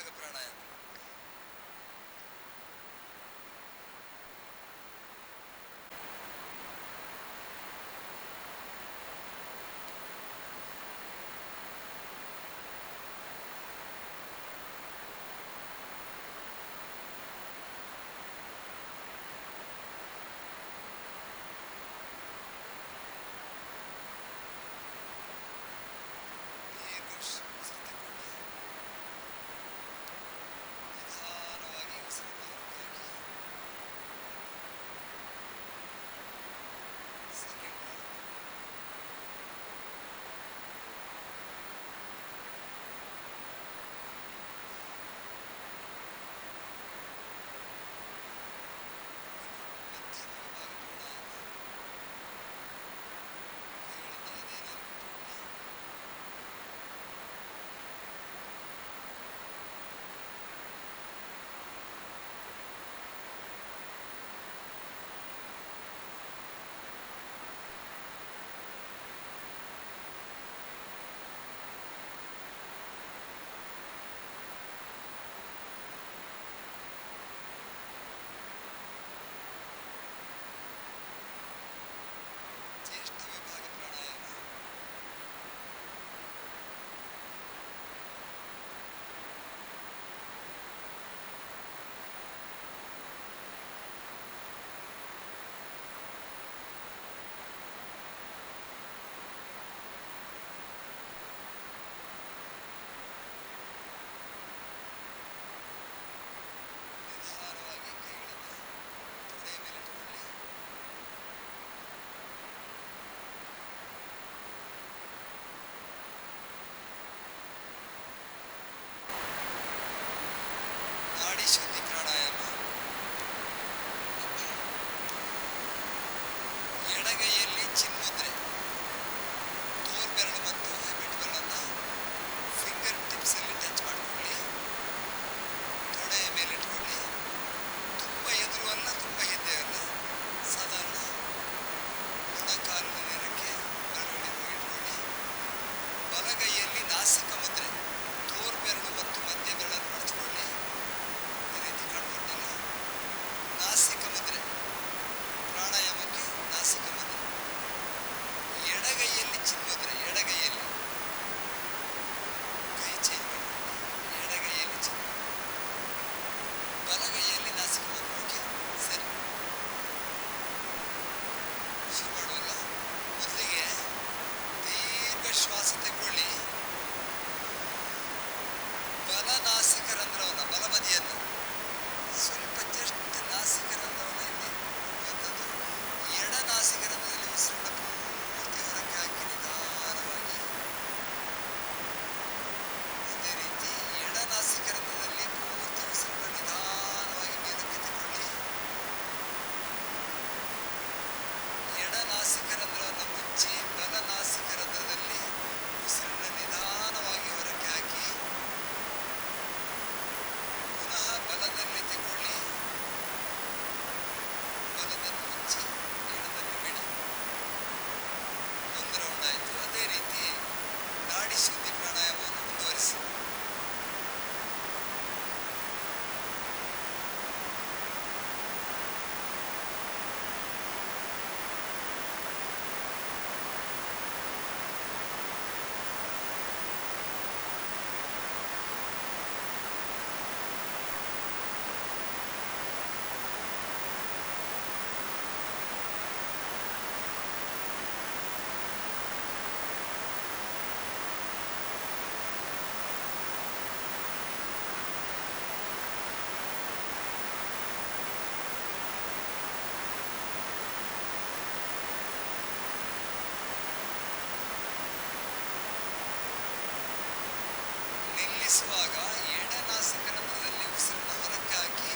ಬೀಸುವಾಗ ಎಡನಾಸಿಕರಂಧ್ರದಲ್ಲಿ ಉಸಿರನ್ನು ಹೊರಕ್ಕೆ ಹಾಕಿ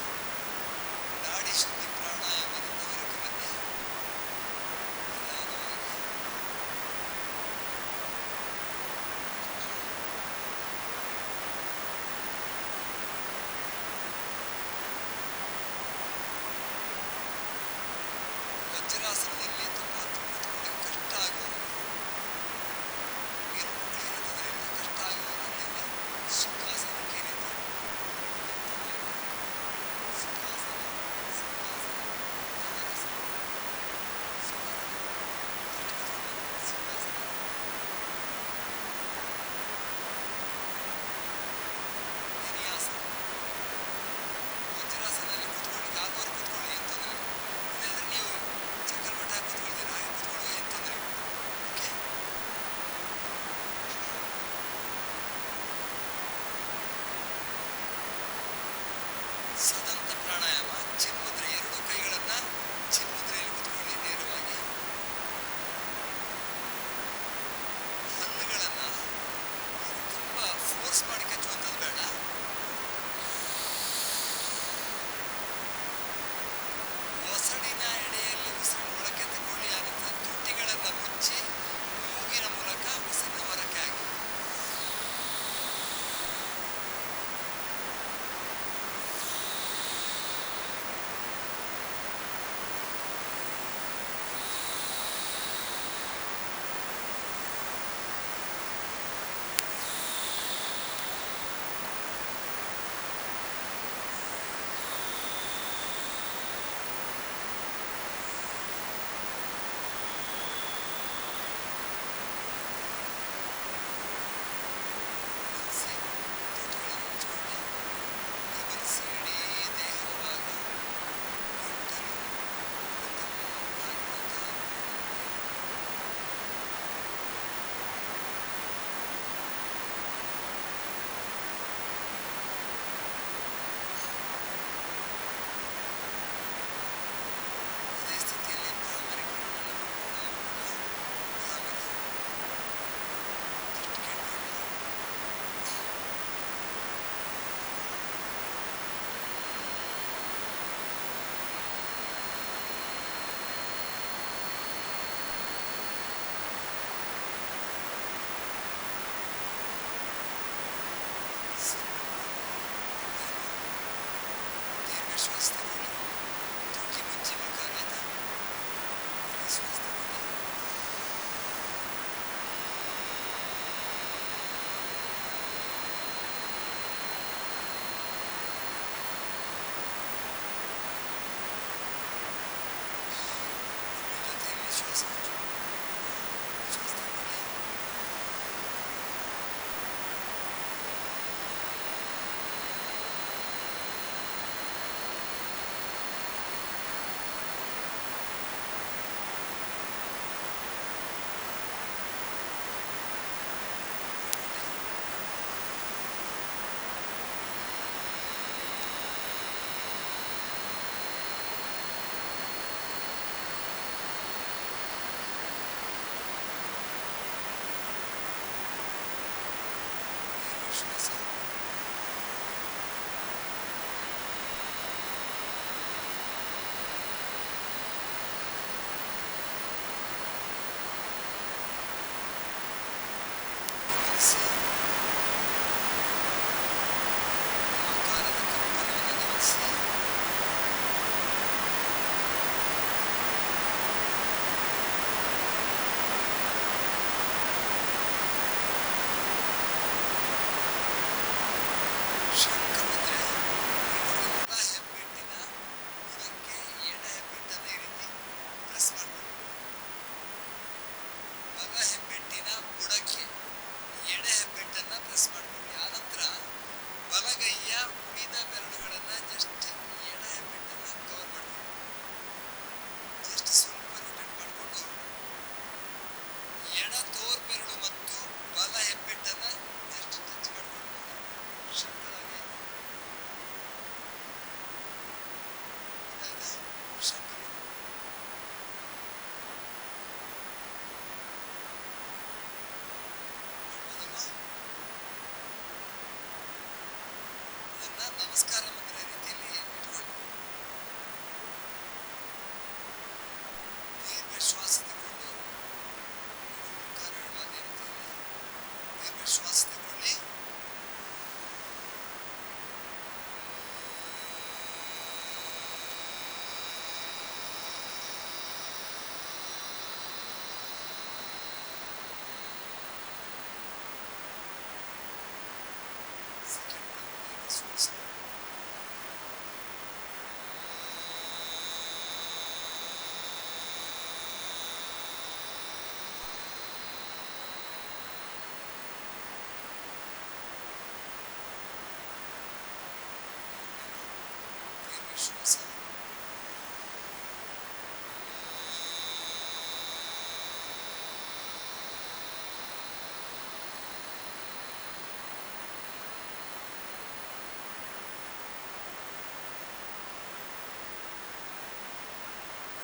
ನಾಡಿ ಶುದ್ಧಿ ಪ್ರಾಣಾಯಾಮದಿಂದ ಹೊರಕ್ಕೆ ಬನ್ನಿ. ನಿಧಾನವಾಗಿ ವಜ್ರಾಸನದಲ್ಲಿ ತುಂಬ ಹೊತ್ತು ಕೂತ್ಕೊಳ್ಳಿ. ಕಷ್ಟ ಆಗುವುದು ಏನು ಮಕ್ಕಳಿಗೆ ತೊಂದರೆ ಇಲ್ಲ. ಕಷ್ಟ ಆಗುವುದು ಅಲ್ಲಿಂದ ಸುಖಾಸನಕ್ಕೆ ರೀತಿ ಸುಖಾಸನ ಸುಖಾಸನ ಧ್ಯಾನಾಸನ ಸುಖಾಸನ ಸುಖಾಸನ ವಿನ್ಯಾಸನ. ವಜ್ರಾಸನಲ್ಲಿ ಕೂತ್ಕೊಳ್ಳಿಕ್ಕೆ ಆಗುವವರು ಕೂತ್ಕೊಳ್ಳಿ, ಏನು ತೊಂದರೆ ಇಲ್ಲ. ಇಲ್ಲಾಂದ್ರೆ ನೀವು ಚಕ್ಕರ್ ಮಠ ಕೂತ್ಕೊಳ್ತೀರ, ಹಾಗೆ ಕೂತ್ಕೊಳ್ಳುವ, ಏನು ತೊಂದರೆ ಇಲ್ಲ. ಓಕೆ. ಸದಂತ ಪ್ರಾಣಾಯಾಮ. ಚಿನ್ಮುದ್ರೆ, ಎರಡು ಕೈಗಳನ್ನ ಚಿನ್ಮುದ್ರೆಯಲ್ಲಿ ಕೂತ್ಕೊಳ್ಳಿ ನೇರವಾಗಿ. ಹಲ್ಲುಗಳನ್ನ ತುಂಬಾ ಫೋರ್ಸ್ ಮಾಡಿ ಕಚ್ಚುವಂಥದ್ದು ಬೇಡ. ಒಸಡಿನ ಎಡೆಯಲ್ಲಿ ಉಸಿರನ್ನು ಒಳಕ್ಕೆ ತಗೊಳ್ಳಿ. ಆನಂತರ ತುಟಿಗಳನ್ನು ಮುಚ್ಚಿ ಮೂಗಿನ ಮೂಲಕ ಉಸಿರನ್ನು ಹೊರಕ್ಕೆ ಹಾಕಿ. ಗಮನಿಸಿ, ತುಟಿಗಳನ್ನು ಮುಚ್ಚಿಕೊಳ್ಳಿ. ಗಮನಿಸಿ ಇಡೀ ದೇಹದ ಭಾಗ, ಗಂಟಲು, ಆಗಿರುವಂತಹ ಅದೇ ಸ್ಥಿತಿಯಲ್ಲಿ ಭ್ರಾಮರಿ ಕಣ್ಣುಗಳನ್ನು ಭ್ರಾಮರಿ ದೃಷ್ಟಿ ಕೇಳ್ಕೊಳ್ಳಿ. ದೀರ್ಘ ಶ್ವಾಸ ತಗೊಳ್ಳಿ. ತುಟಿ ಮುಚ್ಚಿ ಬೇಕಾದ್ರೆ ಆಯ್ತಾ? ದೀರ್ಘ ಶ್ವಾಸ ತಗೊಳ್ಳಿ. ಇದ್ರ ಜೊತೆಯಲ್ಲಿ ಶ್ವಾಸ ಮುಚ್ಚು. ಶ್ವಾಸ ತಗೊಳ್ಳಿ. ದೀರ್ಘ ಶ್ವಾಸ. ಗಮನಿಸಿ, ಆಕಾರದ ಕಂಪನವನ್ನು ಗಮನಿಸಿ. ಶಂಖಮುದ್ರೆ. ನೋಡಿ, ಬಲ ಹೆಬ್ಬೆಟ್ಟಿನ ಬುಡಕ್ಕೆ ಎಡ ಹೆಬ್ಬೆಟ್ಟನ್ನು ಈ ರೀತಿ ಪ್ರೆಸ್ ಮಾಡ್ಕೊಳ್ಳಿ. ಬಲ ಹೆಬ್ಬೆಟ್ಟಿನ ಬುಡಕ್ಕೆ ಎಡ ಹೆಬ್ಬೆಟ್ಟನ್ನು ಪ್ರೆಸ್ ಮಾಡ್ಕೊಳ್ಳಿ. ಆನಂತರ ಬಲಗೈಯ ಉಳಿದ ಬೆರಳುಗಳನ್ನು ಜಸ್ಟ್ ಎಡ ಹೆಬ್ಬೆಟ್ಟನ್ನು ಕವರ್ ಮಾಡ್ಕೊಳ್ಳಿ. ಜಸ್ಟ್ ಸ್ವಲ್ಪ ರೊಟೇಟ್ ಮಾಡಿಕೊಂಡು ಎಡ ತೋರ್ ಬೆರಳು ಮತ್ತು ಬಲ ಹೆಬ್ಬೆಟ್ಟನ್ನು ಜಸ್ಟ್ ಟಚ್ ಮಾಡ್ಕೊಂಡು ಶಂಕರಾಗಿ. ಗೊತ್ತಾಯ್ತಾ? ಶಂಕರ. ಮಾಡ್ಬೋದಲ್ವಾ? ನಮಸ್ಕಾರ ಮಂದಿರ ರೀತಿಯಲ್ಲಿ ಇಟ್ಕೊಳ್ಳಿ. ದೀರ್ಘ ಶ್ವಾಸ ತಗೊಂಡು ಓಂಕಾರ ಹೇಳುವ ಅದೇ ರೀತಿಯಲ್ಲಿ ದೀರ್ಘ ಶ್ವಾಸ ತಗೊಳ್ಳಿ. ಸೆಕೆಂಡ್ ದೀರ್ಘ ಶ್ವಾಸ. ದೀರ್ಘ ಶ್ವಾಸ.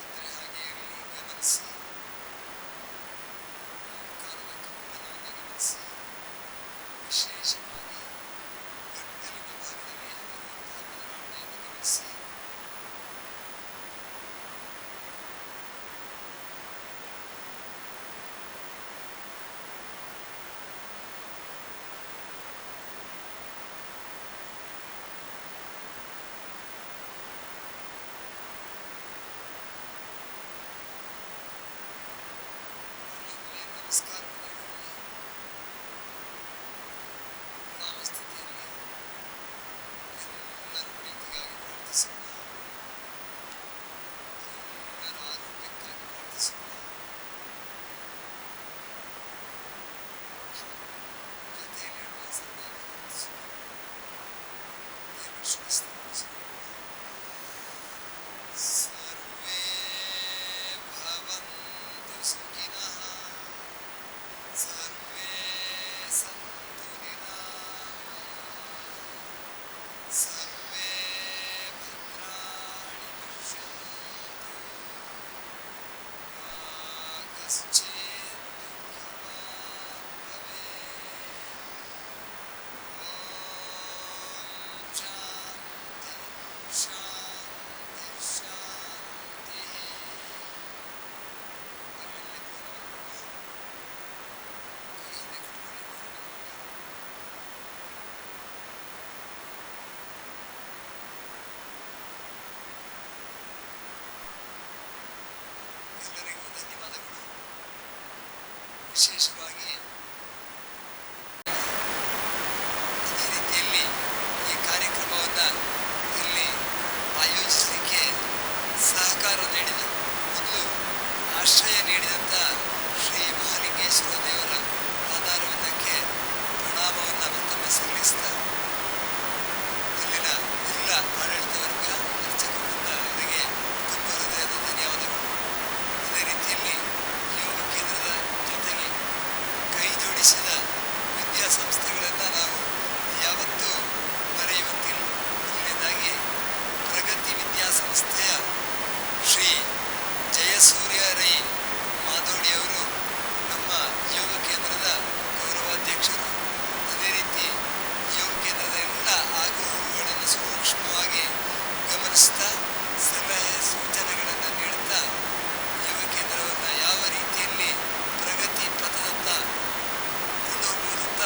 ಅಂದರೆ ಹಾಗೆ ಇರಲಿ, ಗಮನಿಸಿ. ಓಂಕಾರದ ಕಂಪನವನ್ನು ಗಮನಿಸಿ. ವಿಶೇಷವಾಗಿ ಗಂಟಲಿನ ಭಾಗದಲ್ಲಿ ಆಗಿರುವಂತಹ ಬದಲಾವಣೆಯನ್ನು ಗಮನಿಸಿ. ಒಮ್ಮೊಮ್ಮೆ ನಮಸ್ಕಾರವನ್ನು ಹೇಳಿ ಪ್ರಣಾಮ ಸ್ಥಿತಿಯಲ್ಲಿ ಎಲ್ಲರ ಪ್ರೀತಿಗಾಗಿ ಪ್ರಾರ್ಥಿಸೋಣ. ಎಲ್ಲರ ಆರೋಗ್ಯಕ್ಕಾಗಿ ಪ್ರಾರ್ಥಿಸೋಣ. ಜೊತೆಯಲ್ಲಿ ಹೇಳುವ ಸರಿಯಾಗಿ ಪ್ರಾರ್ಥಿಸೋಣ. ದೀರ್ಘ ಶ್ವಾಸ ತಗೊಳಿಸಿಕೊಳ್ಳೋಣ. ಸರ್ವೇ ಭವಂತು ಸುಖಿನಃ, ಸರ್ವೇ ಸಂತು ನಿರಾಮಯಾಃ, ಸರ್ವೇ ಭದ್ರಾಣಿ ಪಶ್ಯन्तು, ಮಾ ಕಶ್ಚಿತ್ ದುಃಖಭಾಗ್ ಭವೇತ್. ಓಂ ಶಾಂತಿ ಶಾಂತಿ ಶಾಂತಿ. ಅಲ್ಲಲ್ಲಿ ಪೂರ್ಣವಾಗುವ ಕೈಯಿಂದ ಕಟ್ಕೊಳ್ಳಿ. ಪೂರ್ಣವಾಗಿ ಎಲ್ಲರಿಗೂ ಧನ್ಯವಾದಗಳು. ವಿಶೇಷವಾಗಿ ಅದೇ ರೀತಿಯಲ್ಲಿ ಈ ಕಾರ್ಯಕ್ರಮವನ್ನು ಇಲ್ಲಿ ಆಯೋಜಿಸಲಿಕ್ಕೆ ಸಹಕಾರ ನೀಡಿದ, ಮೊದಲು ಆಶ್ರಯ ನೀಡಿದಂಥ ಶ್ರೀ ಮಹಾಲಿಂಗೇಶ್ವರ ದೇವರ ಆಧಾರವಿದ್ದಕ್ಕೆ ಪ್ರಣಾಮವನ್ನು ಮತ್ತೊಮ್ಮೆ ಸಲ್ಲಿಸ್ತಾ, ಇಲ್ಲಿನ ಎಲ್ಲ ಆಡಳಿತ ವರ್ಗ, ಅರ್ಚಕ ವೃಂದ ಇವರಿಗೆ ತುಂಬ ಹೃದಯದ ಧನ್ಯವಾದಗಳು. ಅದೇ ರೀತಿಯಲ್ಲಿ ಯೋಗ ಕೇಂದ್ರದ ಜೊತೆಗೆ ಕೈ ಜೋಡಿಸಿದ ವಿದ್ಯಾಸಂಸ್ಥೆಗಳನ್ನು ನಾವು ಯಾವತ್ತೂ ಮರೆಯುವಂತಿಲ್ಲ. ಮೊದಲನೇದಾಗಿ ಪ್ರಗತಿ ವಿದ್ಯಾಸಂಸ್ಥೆಯ ಶ್ರೀ ಜಯಸೂರ್ಯ ರೈ ಮಾದೋಡಿಯವರು ನಮ್ಮ ಯೋಗ ಕೇಂದ್ರದ ಗೌರವಾಧ್ಯಕ್ಷರು. ಅದೇ ರೀತಿ ಯೋಗ ಕೇಂದ್ರದ ಎಲ್ಲ ಆಗು ಹೋಗುಗಳನ್ನು ಸೂಕ್ಷ್ಮವಾಗಿ ಗಮನಿಸ್ತಾ ಸಲಹೆ ಸೂಚನೆಗಳನ್ನು ನೀಡುತ್ತಾ ಯೋಗ ಕೇಂದ್ರವನ್ನು ಯಾವ ರೀತಿಯಲ್ಲಿ ಪ್ರಗತಿ ಪಥದತ್ತ ಕೊಂಡೋಗುವುದತ್ತ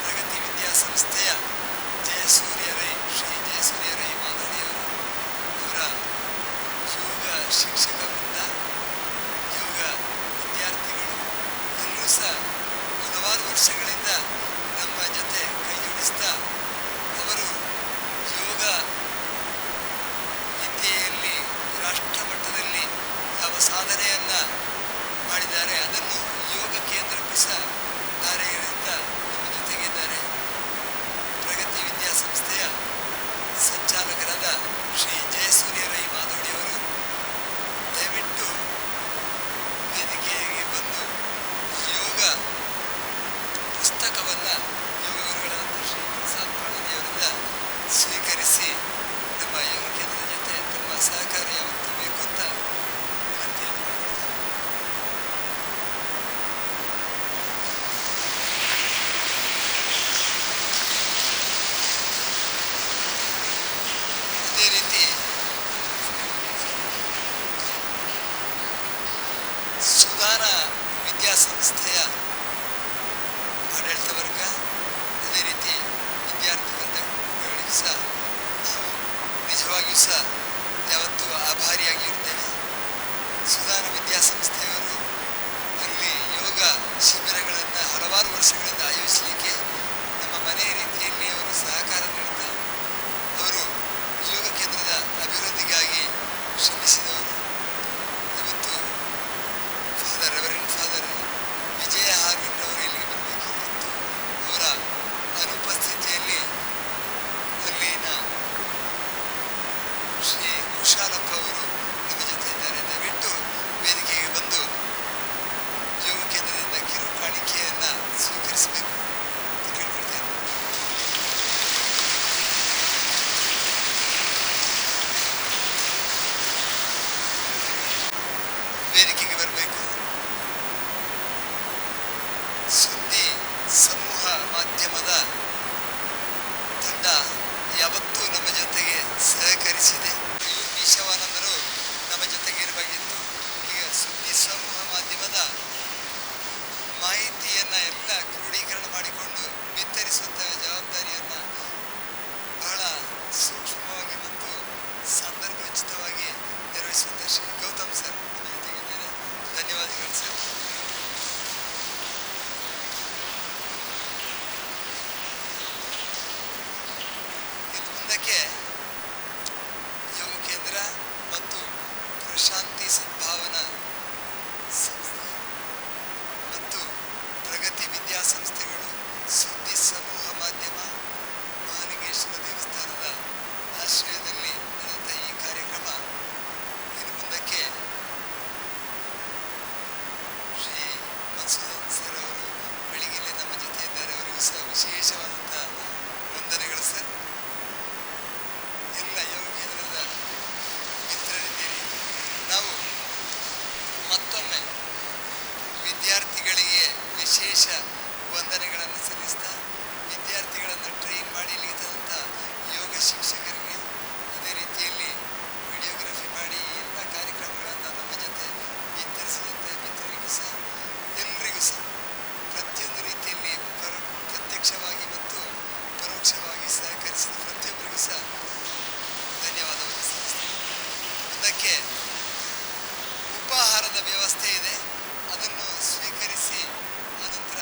ಪ್ರಗತಿ ವಿದ್ಯಾಸಂಸ್ಥೆಯ ಜಯಸೂರ್ಯ ರೈ, ಶ್ರೀ ಜಯಸೂರ್ಯ ರೈ ಮಾದೋಡಿಯವರು, ಅವರ ಯೋಗ ಶಿಕ್ಷಕ ವೃಂದ, ಯೋಗ ವಿದ್ಯಾರ್ಥಿಗಳು ಎಲ್ಲರೂ ಸಹ ಹಲವಾರು ವರ್ಷಗಳಿಂದ ನಮ್ಮ ಜೊತೆ ಕೈ ಜೋಡಿಸ್ತಾ ಅವರು ಯೋಗ ವಿದ್ಯೆಯಲ್ಲಿ ರಾಷ್ಟ್ರ ಮಟ್ಟದಲ್ಲಿ ಯಾವ ಸಾಧನೆಯನ್ನು ಮಾಡಿದ್ದಾರೆ ಅದನ್ನು ಯೋಗ ಕೇಂದ್ರಕ್ಕೂ ಸಹ ಧಾರೆ ಎರೆಯುತ್ತಾ ನಮ್ಮ ಜೊತೆಗಿದ್ದಾರೆ. ಪ್ರಗತಿ ವಿದ್ಯಾಸಂಸ್ಥೆಯ ಸಂಚಾಲಕರಾದ ಶ್ರೀ ಜಯಸೂರ್ಯ ರೈ ಮಾದೋಡಿಯವರು ವಿದ್ಯಾಸಂಸ್ಥೆಯ ಆಡಳಿತ ವರ್ಗ, ಅದೇ ರೀತಿ ವಿದ್ಯಾರ್ಥಿ ವರ್ಗಗಳಿಗೂ ಸಹ ನಾವು ನಿಜವಾಗಿಯೂ ಸಹ ಯಾವತ್ತೂ ಆಭಾರಿಯಾಗಿರ್ತೇವೆ. ಸುಧಾನ ವಿದ್ಯಾಸಂಸ್ಥೆಯವರು ಅಲ್ಲಿ ಯೋಗ ಶಿಬಿರಗಳನ್ನು ಹಲವಾರು ವರ್ಷಗಳಿಂದ ಆಯೋಜಿಸಲಿಕ್ಕೆ ನಮ್ಮ ಮನೆ ರೀತಿಯಲ್ಲಿ ಅವರು ಸಹಕಾರ ನೀಡುತ್ತಾರೆ. ಅವರು ಯೋಗ ಕೇಂದ್ರದ ಅಭಿವೃದ್ಧಿಗಾಗಿ ಶ್ರಮಿಸಿದವರು. ಇವತ್ತು ರೆವರೆಂಡ್ ಫಾದರ್ ವಿಜಯ ಹಾರ್ವಿನ್ ಅವರು ಇಲ್ಲಿಗೆ ಬರಬೇಕಿತ್ತು. ಅವರ ಅನುಪಸ್ಥಿತಿಯಲ್ಲಿ ಅಲ್ಲಿನ ಶ್ರೀ ಕುಶಾಲಪ್ಪ ಅವರು ನಮ್ಮ ಜೊತೆ ಇದ್ದಾರೆ. ದಯವಿಟ್ಟು ವೇದಿಕೆಗೆ ಬಂದು ಯೋಗ ಕೇಂದ್ರದಿಂದ ಕಿರು ಕಾಣಿಕೆಯನ್ನು ಸ್ವೀಕರಿಸಬೇಕು ಅಂತ ಕೇಳ್ಕೊಳ್ತೇನೆ. ವೇದಿಕೆಗೆ ಬರಬೇಕು. ಸುದ್ದಿ ಸಮೂಹ ಮಾಧ್ಯಮದ ತಂಡ ಯಾವತ್ತೂ ನಮ್ಮ ಜೊತೆಗೆ ಸಹಕರಿಸಿದೆ. ಯುಪಿ ಶಿವಾನಂದರು ನಮ್ಮ ಜೊತೆಗೆ ಇರಬೇಕಿತ್ತು. ಈಗ ಸುದ್ದಿ ಸಮೂಹ ಮಾಧ್ಯಮದ ಮಾಹಿತಿಯನ್ನು ಎಲ್ಲ ಕ್ರೋಢೀಕರಣ ಮಾಡಿಕೊಂಡು ಬಿತ್ತರಿಸುವಂಥ ಜವಾಬ್ದಾರಿಯನ್ನು ಬಹಳ ಸೂಕ್ಷ್ಮವಾಗಿ ಮತ್ತು ಸಂದರ್ಭೋಚಿತವಾಗಿ ನಿರ್ವಹಿಸುವಂಥ ಶ್ರೀ ಗೌತಮ್ ಸರ್ ನಮ್ಮ ಜೊತೆಗಿದ್ದಾರೆ. ಧನ್ಯವಾದಗಳು ಸರ್. ಇನ್ನು ಮುಂದಕ್ಕೆ ಯೋಗ ಕೇಂದ್ರ ಮತ್ತು ಪ್ರಶಾಂತಿ ಸದ್ಭಾವನಾ ಸಂಸ್ಥೆ ಮತ್ತು ಪ್ರಗತಿ ವಿದ್ಯಾಸಂಸ್ಥೆಗಳು, ಸುದ್ದಿ ಸಮೂಹ ಮಾಧ್ಯಮ, ಮಹಾಲಿಂಗೇಶ್ವರ ದೇವಸ್ಥಾನದ ಆಶ್ರಯದಲ್ಲಿ ನಡೆದಂಥ ಈ ಕಾರ್ಯಕ್ರಮ ಇನ್ನು ಮುಂದಕ್ಕೆ ಶ್ರೀ ಮನ್ಸೂರ್ ಸರ್ ಅವರು ಬೆಳಿಗ್ಗೆ ಇಲ್ಲಿ ನಮ್ಮ ಜೊತೆ ಇದ್ದಾರೆ. ಅವರಿಗೂ ಸಹ ವಿಶೇಷವಾದಂಥ ವಂದನೆಗಳು ಸರ್. ಎಲ್ಲ ಯೋಗ ಕೇಂದ್ರದ ಮಿತ್ರರಿದ್ದೀರಿ. ನಾವು ಮತ್ತೊಮ್ಮೆ ವಿದ್ಯಾರ್ಥಿಗಳಿಗೆ ವಿಶೇಷ ವಂದನೆಗಳನ್ನು ಸಲ್ಲಿಸ್ತಾ, ವಿದ್ಯಾರ್ಥಿಗಳನ್ನು ಟ್ರೈನ್ ಮಾಡಿ ಇಲ್ಲಿಗೆ ತಂದಂಥ ಯೋಗ ಶಿಕ್ಷಕರಿಗೆ, ಅದೇ ರೀತಿಯಲ್ಲಿ ವಿಡಿಯೋಗ್ರಫಿ ಮಾಡಿ ಎಲ್ಲ ಕಾರ್ಯಕ್ರಮಗಳನ್ನು ನಮ್ಮ ಜೊತೆ ಬಿತ್ತರಿಸಿದಂಥ ಮಿತ್ರರಿಗೂ ಸಹ, ಎಲ್ಲರಿಗೂ ಸಹ ಪ್ರತಿಯೊಂದು ರೀತಿಯಲ್ಲಿ ಪ್ರತ್ಯಕ್ಷವಾಗಿ ಮತ್ತು ಪರೋಕ್ಷವಾಗಿ ಸಹಕರಿಸಿದ ಪ್ರತಿಯೊಬ್ಬರಿಗೂ ಸಹ ಧನ್ಯವಾದವನ್ನು ಸಲ್ಲಿಸ್ತೀನಿ. ಮುಂದಕ್ಕೆ ಉಪಾಹಾರದ ವ್ಯವಸ್ಥೆ ಇದೆ, ಅದನ್ನು ಸ್ವೀಕರಿಸಿ ಆನಂತರ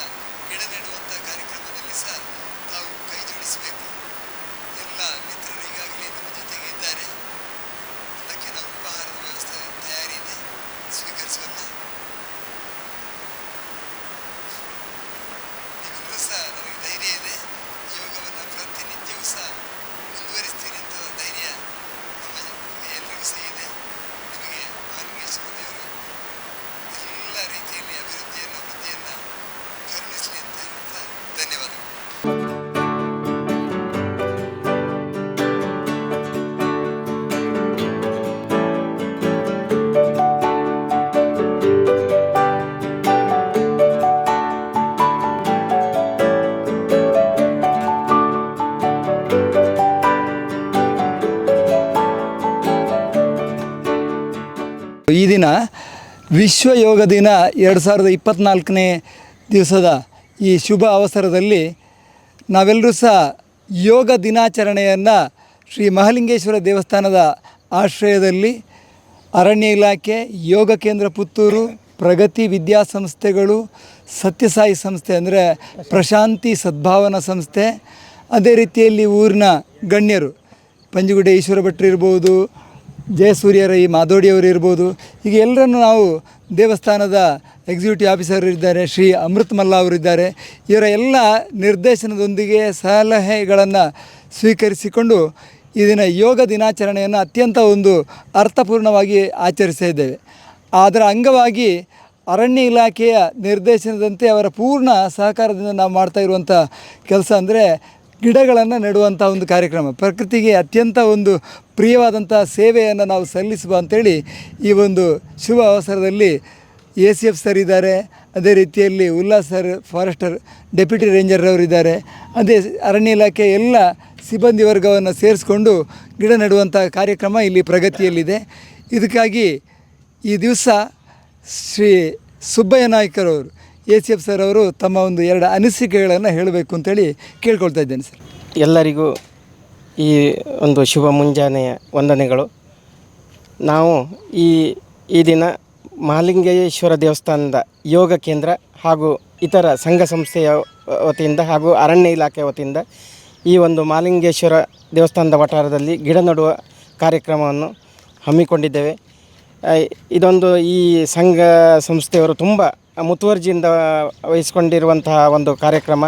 ಗಿಡ ನೆಡುವಂಥ ಕಾರ್ಯಕ್ರಮದಲ್ಲಿ ಸಹ ತಾವು ಕೈ ಜೋಡಿಸಬೇಕು. ಎಲ್ಲ ಮಿತ್ರರು ಈಗಾಗಲೇ ನಮ್ಮ ಜೊತೆಗೆ ಇದ್ದಾರೆ. ಅದಕ್ಕೆ ನಾವು ಉಪಹಾರದ ವ್ಯವಸ್ಥೆ ತಯಾರಿ ಇದೆ, ಸ್ವೀಕರಿಸೋಲ್ಲ. ನೀವೆಲ್ಲರೂ ಸಹ ನನಗೆ ಧೈರ್ಯ ಇದೆ, ಯೋಗವನ್ನು ಪ್ರತಿನಿತ್ಯವೂ ಸಹ ಮುಂದುವರಿಸ್ತೀನಿ ಅಂತ ಧೈರ್ಯ ನಮ್ಮ ಎಲ್ಲರಿಗೂ ಸಹ ಇದೆ. ನಿಮಗೆ ಮಹಾಲಿಂಗೇಶ್ವರ ದೇವರು ಎಲ್ಲ ರೀತಿಯಲ್ಲಿ ಅಭಿವೃದ್ಧಿಯನ್ನು ವೃದ್ಧಿಯನ್ನು ಕರುಣಿಸಲಿ ಅಂತ ಹೇಳ್ತಾ ಧನ್ಯವಾದಗಳು. ಈ ದಿನ ವಿಶ್ವ ಯೋಗ ದಿನ 2024ನೇ ದಿವಸದ ಈ ಶುಭ ಅವಸರದಲ್ಲಿ ನಾವೆಲ್ಲರೂ ಸಹ ಯೋಗ ದಿನಾಚರಣೆಯನ್ನು ಶ್ರೀ ಮಹಾಲಿಂಗೇಶ್ವರ ದೇವಸ್ಥಾನದ ಆಶ್ರಯದಲ್ಲಿ ಅರಣ್ಯ ಇಲಾಖೆ, ಯೋಗ ಕೇಂದ್ರ ಪುತ್ತೂರು, ಪ್ರಗತಿ ವಿದ್ಯಾಸಂಸ್ಥೆಗಳು, ಸತ್ಯಸಾಯಿ ಸಂಸ್ಥೆ ಅಂದರೆ ಪ್ರಶಾಂತಿ ಸದ್ಭಾವನಾ ಸಂಸ್ಥೆ, ಅದೇ ರೀತಿಯಲ್ಲಿ ಊರಿನ ಗಣ್ಯರು ಪಂಜುಗುಡ್ಡೆ ಈಶ್ವರ ಭಟ್ರು ಇರ್ಬೋದು, ಜಯಸೂರ್ಯರೈ ಮಾದೋಡಿಯವರು ಇರ್ಬೋದು, ಹೀಗೆ ಎಲ್ಲರನ್ನು ನಾವು ದೇವಸ್ಥಾನದ ಎಕ್ಸಿಕ್ಯೂಟಿವ್ ಆಫೀಸರ್ ಇದ್ದಾರೆ, ಶ್ರೀ ಅಮೃತ್ ಮಲ್ಲ ಅವರಿದ್ದಾರೆ. ಇವರ ಎಲ್ಲ ನಿರ್ದೇಶನದೊಂದಿಗೆ ಸಲಹೆಗಳನ್ನು ಸ್ವೀಕರಿಸಿಕೊಂಡು ಈ ದಿನ ಯೋಗ ದಿನಾಚರಣೆಯನ್ನು ಅತ್ಯಂತ ಒಂದು ಅರ್ಥಪೂರ್ಣವಾಗಿ ಆಚರಿಸ್ತಾ ಇದ್ದೇವೆ. ಅದರ ಅಂಗವಾಗಿ ಅರಣ್ಯ ಇಲಾಖೆಯ ನಿರ್ದೇಶನದಂತೆ ಅವರ ಪೂರ್ಣ ಸಹಕಾರದಿಂದ ನಾವು ಮಾಡ್ತಾ ಇರುವಂಥ ಕೆಲಸ ಅಂದರೆ ಗಿಡಗಳನ್ನು ನೆಡುವಂಥ ಒಂದು ಕಾರ್ಯಕ್ರಮ. ಪ್ರಕೃತಿಗೆ ಅತ್ಯಂತ ಒಂದು ಪ್ರಿಯವಾದಂಥ ಸೇವೆಯನ್ನು ನಾವು ಸಲ್ಲಿಸುವ ಅಂಥೇಳಿ ಈ ಒಂದು ಶುಭ ಅವಸರದಲ್ಲಿ ACF ಸರ್ ಇದ್ದಾರೆ, ಅದೇ ರೀತಿಯಲ್ಲಿ Ullas sir forester deputy ranger ಅವರಿದ್ದಾರೆ, ಅದೇ ಅರಣ್ಯ ಇಲಾಖೆ ಎಲ್ಲ ಸಿಬ್ಬಂದಿ ವರ್ಗವನ್ನು ಸೇರಿಸ್ಕೊಂಡು ಗಿಡ ನೆಡುವಂಥ ಕಾರ್ಯಕ್ರಮ ಇಲ್ಲಿ ಪ್ರಗತಿಯಲ್ಲಿದೆ. ಇದಕ್ಕಾಗಿ ಈ ದಿವಸ ಶ್ರೀ ಸುಬ್ಬಯ್ಯ ನಾಯ್ಕರವರು ACF ಸರ್ ಅವರು ತಮ್ಮ ಒಂದು 2 ಅನಿಸಿಕೆಗಳನ್ನು ಹೇಳಬೇಕು ಅಂತೇಳಿ ಕೇಳ್ಕೊಳ್ತಾ ಇದ್ದೇನೆ ಸರ್. ಎಲ್ಲರಿಗೂ ಈ ಒಂದು ಶುಭ ಮುಂಜಾನೆಯ ವಂದನೆಗಳು. ನಾವು ಈ ದಿನ ಮಹಾಲಿಂಗೇಶ್ವರ ದೇವಸ್ಥಾನದ ಯೋಗ ಕೇಂದ್ರ ಹಾಗೂ ಇತರ ಸಂಘ ಸಂಸ್ಥೆಯ ವತಿಯಿಂದ ಹಾಗೂ ಅರಣ್ಯ ಇಲಾಖೆ ವತಿಯಿಂದ ಈ ಒಂದು ಮಹಾಲಿಂಗೇಶ್ವರ ದೇವಸ್ಥಾನದ ವಠಾರದಲ್ಲಿ ಗಿಡ ನೆಡುವ ಕಾರ್ಯಕ್ರಮವನ್ನು ಹಮ್ಮಿಕೊಂಡಿದ್ದೇವೆ. ಇದೊಂದು ಈ ಸಂಘ ಸಂಸ್ಥೆಯವರು ತುಂಬ ಮುತುವರ್ಜಿಯಿಂದ ವಹಿಸಿಕೊಂಡಿರುವಂತಹ ಒಂದು ಕಾರ್ಯಕ್ರಮ.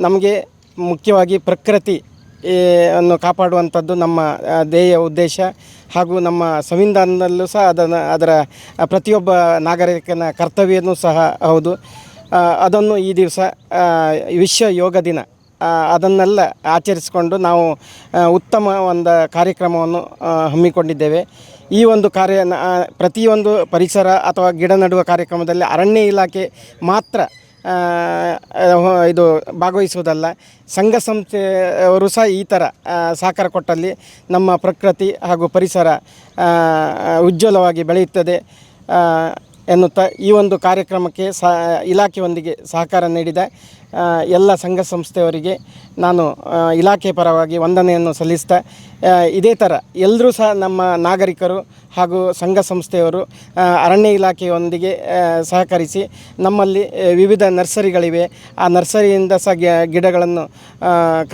ನಮಗೆ ಮುಖ್ಯವಾಗಿ ಪ್ರಕೃತಿ ಅನ್ನು ಕಾಪಾಡುವಂಥದ್ದು ನಮ್ಮ ಧ್ಯೇಯ ಉದ್ದೇಶ ಹಾಗೂ ನಮ್ಮ ಸಂವಿಧಾನದಲ್ಲೂ ಸಹ ಅದರ ಪ್ರತಿಯೊಬ್ಬ ನಾಗರಿಕನ ಕರ್ತವ್ಯವೂ ಸಹ ಹೌದು. ಅದನ್ನು ಈ ದಿವಸ ವಿಶ್ವ ಯೋಗ ದಿನ ಅದನ್ನೆಲ್ಲ ಆಚರಿಸಿಕೊಂಡು ನಾವು ಉತ್ತಮ ಒಂದು ಕಾರ್ಯಕ್ರಮವನ್ನು ಹಮ್ಮಿಕೊಂಡಿದ್ದೇವೆ. ಈ ಒಂದು ಪ್ರತಿಯೊಂದು ಪರಿಸರ ಅಥವಾ ಗಿಡ ನೆಡುವ ಕಾರ್ಯಕ್ರಮದಲ್ಲಿ ಅರಣ್ಯ ಇಲಾಖೆ ಮಾತ್ರ ಇದು ಭಾಗವಹಿಸುವುದಲ್ಲ, ಸಂಘ ಸಂಸ್ಥೆಯವರು ಸಹ ಈ ಥರ ಸಹಕಾರ ಕೊಟ್ಟಲ್ಲಿ ನಮ್ಮ ಪ್ರಕೃತಿ ಹಾಗೂ ಪರಿಸರ ಉಜ್ವಲವಾಗಿ ಬೆಳೆಯುತ್ತದೆ ಎನ್ನುತ್ತಾ ಈ ಒಂದು ಕಾರ್ಯಕ್ರಮಕ್ಕೆ ಇಲಾಖೆಯೊಂದಿಗೆ ಸಹಕಾರ ನೀಡಿದ ಎಲ್ಲ ಸಂಘ ಸಂಸ್ಥೆಯವರಿಗೆ ನಾನು ಇಲಾಖೆ ಪರವಾಗಿ ವಂದನೆಯನ್ನು ಸಲ್ಲಿಸ್ತಾ, ಇದೇ ಥರ ಎಲ್ಲರೂ ಸಹ ನಮ್ಮ ನಾಗರಿಕರು ಹಾಗೂ ಸಂಘ ಸಂಸ್ಥೆಯವರು ಅರಣ್ಯ ಇಲಾಖೆಯೊಂದಿಗೆ ಸಹಕರಿಸಿ ನಮ್ಮಲ್ಲಿ ವಿವಿಧ ನರ್ಸರಿಗಳಿವೆ. ಆ ನರ್ಸರಿಯಿಂದ ಸಹ ಗಿಡಗಳನ್ನು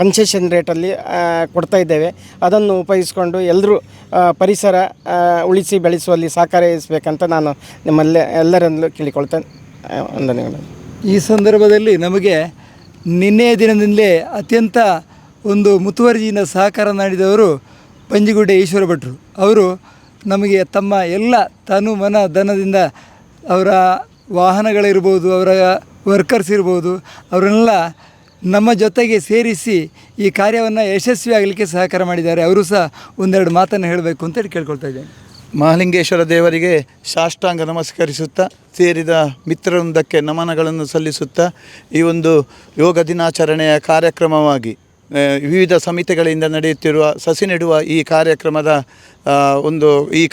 ಕನ್ಸೆಷನ್ ರೇಟಲ್ಲಿ ಕೊಡ್ತಾ ಇದ್ದೇವೆ. ಅದನ್ನು ಉಪಯೋಗಿಸ್ಕೊಂಡು ಎಲ್ಲರೂ ಪರಿಸರ ಉಳಿಸಿ ಬೆಳೆಸುವಲ್ಲಿ ಸಹಕರಿಸಬೇಕಂತ ನಾನು ಎಲ್ಲರಲ್ಲೂ ಕೇಳಿಕೊಳ್ತೇನೆ. ವಂದನೆಗಳು. ಈ ಸಂದರ್ಭದಲ್ಲಿ ನಮಗೆ ನಿನ್ನೆಯ ದಿನದಿಂದಲೇ ಅತ್ಯಂತ ಒಂದು ಮುತುವರ್ಜಿಯಿಂದ ಸಹಕಾರ ನೀಡಿದವರು ಪಂಜಿಗುಡ್ಡೆ ಈಶ್ವರ ಭಟ್ರು. ಅವರು ನಮಗೆ ತಮ್ಮ ಎಲ್ಲ ತನು ಮನ ಧನದಿಂದ ಅವರ ವಾಹನಗಳಿರ್ಬೋದು, ಅವರ ವರ್ಕರ್ಸ್ ಇರ್ಬೋದು, ಅವರನ್ನೆಲ್ಲ ನಮ್ಮ ಜೊತೆಗೆ ಸೇರಿಸಿ ಈ ಕಾರ್ಯವನ್ನು ಯಶಸ್ವಿಯಾಗಲಿಕ್ಕೆ ಸಹಕಾರ ಮಾಡಿದ್ದಾರೆ. ಅವರು ಸಹ ಒಂದೆರಡು ಮಾತನ್ನು ಹೇಳಬೇಕು ಅಂತೇಳಿ ಕೇಳ್ಕೊಳ್ತಾ ಇದ್ದೇನೆ. ಮಹಾಲಿಂಗೇಶ್ವರ ದೇವರಿಗೆ ಸಾಷ್ಟಾಂಗ ನಮಸ್ಕರಿಸುತ್ತಾ, ಸೇರಿದ ಮಿತ್ರವೃಂದಕ್ಕೆ ನಮನಗಳನ್ನು ಸಲ್ಲಿಸುತ್ತಾ, ಈ ಒಂದು ಯೋಗ ದಿನಾಚರಣೆಯ ಕಾರ್ಯಕ್ರಮವಾಗಿ ವಿವಿಧ ಸಮಿತಿಗಳಿಂದ ನಡೆಯುತ್ತಿರುವ ಸಸಿ ನೆಡುವ ಈ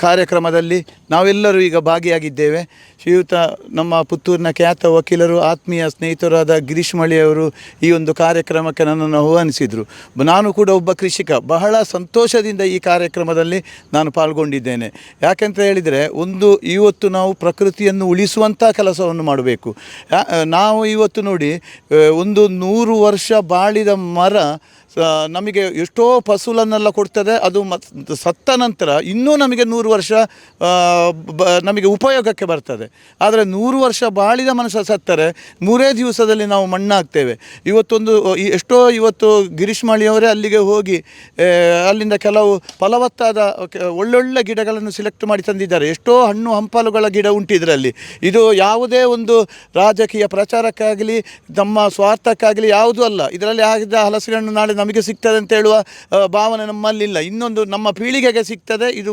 ಕಾರ್ಯಕ್ರಮದಲ್ಲಿ ನಾವೆಲ್ಲರೂ ಈಗ ಭಾಗಿಯಾಗಿದ್ದೇವೆ. ಶ್ರೀಯುತ ನಮ್ಮ ಪುತ್ತೂರಿನ ಖ್ಯಾತ ವಕೀಲರು, ಆತ್ಮೀಯ ಸ್ನೇಹಿತರಾದ ಗಿರೀಶ್ ಮಳಿಯವರು ಈ ಒಂದು ಕಾರ್ಯಕ್ರಮಕ್ಕೆ ನನ್ನನ್ನು ಆಹ್ವಾನಿಸಿದರು. ನಾನು ಕೂಡ ಒಬ್ಬ ಕೃಷಿಕ, ಬಹಳ ಸಂತೋಷದಿಂದ ಈ ಕಾರ್ಯಕ್ರಮದಲ್ಲಿ ನಾನು ಪಾಲ್ಗೊಂಡಿದ್ದೇನೆ. ಯಾಕೆಂತ ಹೇಳಿದರೆ, ಇವತ್ತು ನಾವು ಪ್ರಕೃತಿಯನ್ನು ಉಳಿಸುವಂಥ ಕೆಲಸವನ್ನು ಮಾಡಬೇಕು. ನಾವು ಇವತ್ತು ನೋಡಿ, 100 ವರ್ಷ ಬಾಳಿದ ಮರ ನಮಗೆ ಎಷ್ಟೋ ಫಸಲನ್ನೆಲ್ಲ ಕೊಡ್ತದೆ. ಅದು ಸತ್ತ ನಂತರ ಇನ್ನೂ ನಮಗೆ 100 ವರ್ಷ ನಮಗೆ ಉಪಯೋಗಕ್ಕೆ ಬರ್ತದೆ. ಆದರೆ 100 ವರ್ಷ ಬಾಳಿದ ಮನುಷ್ಯ ಸತ್ತರೆ 3 ದಿವಸದಲ್ಲಿ ನಾವು ಮಣ್ಣಾಗ್ತೇವೆ. ಇವತ್ತು ಗಿರೀಶ್ ಮಾಳಿಯವರೇ ಅಲ್ಲಿಗೆ ಹೋಗಿ ಅಲ್ಲಿಂದ ಕೆಲವು ಫಲವತ್ತಾದ ಒಳ್ಳೊಳ್ಳೆ ಗಿಡಗಳನ್ನು ಸಿಲೆಕ್ಟ್ ಮಾಡಿ ತಂದಿದ್ದಾರೆ. ಎಷ್ಟೋ ಹಣ್ಣು ಹಂಪಲುಗಳ ಗಿಡ ಉಂಟು ಇದರಲ್ಲಿ. ಇದು ಯಾವುದೇ ಒಂದು ರಾಜಕೀಯ ಪ್ರಚಾರಕ್ಕಾಗಲಿ ನಮ್ಮ ಸ್ವಾರ್ಥಕ್ಕಾಗಲಿ ಯಾವುದೂ ಅಲ್ಲ. ಇದರಲ್ಲಿ ಆಗಿದ್ದ ಹಲಸುಗಳನ್ನು ನಾಳೆ ನಮಗೆ ಸಿಗ್ತದೆ ಅಂತ ಹೇಳುವ ಭಾವನೆ ನಮ್ಮಲ್ಲಿಲ್ಲ. ಇನ್ನೊಂದು ನಮ್ಮ ಪೀಳಿಗೆಗೆ ಸಿಗ್ತದೆ. ಇದು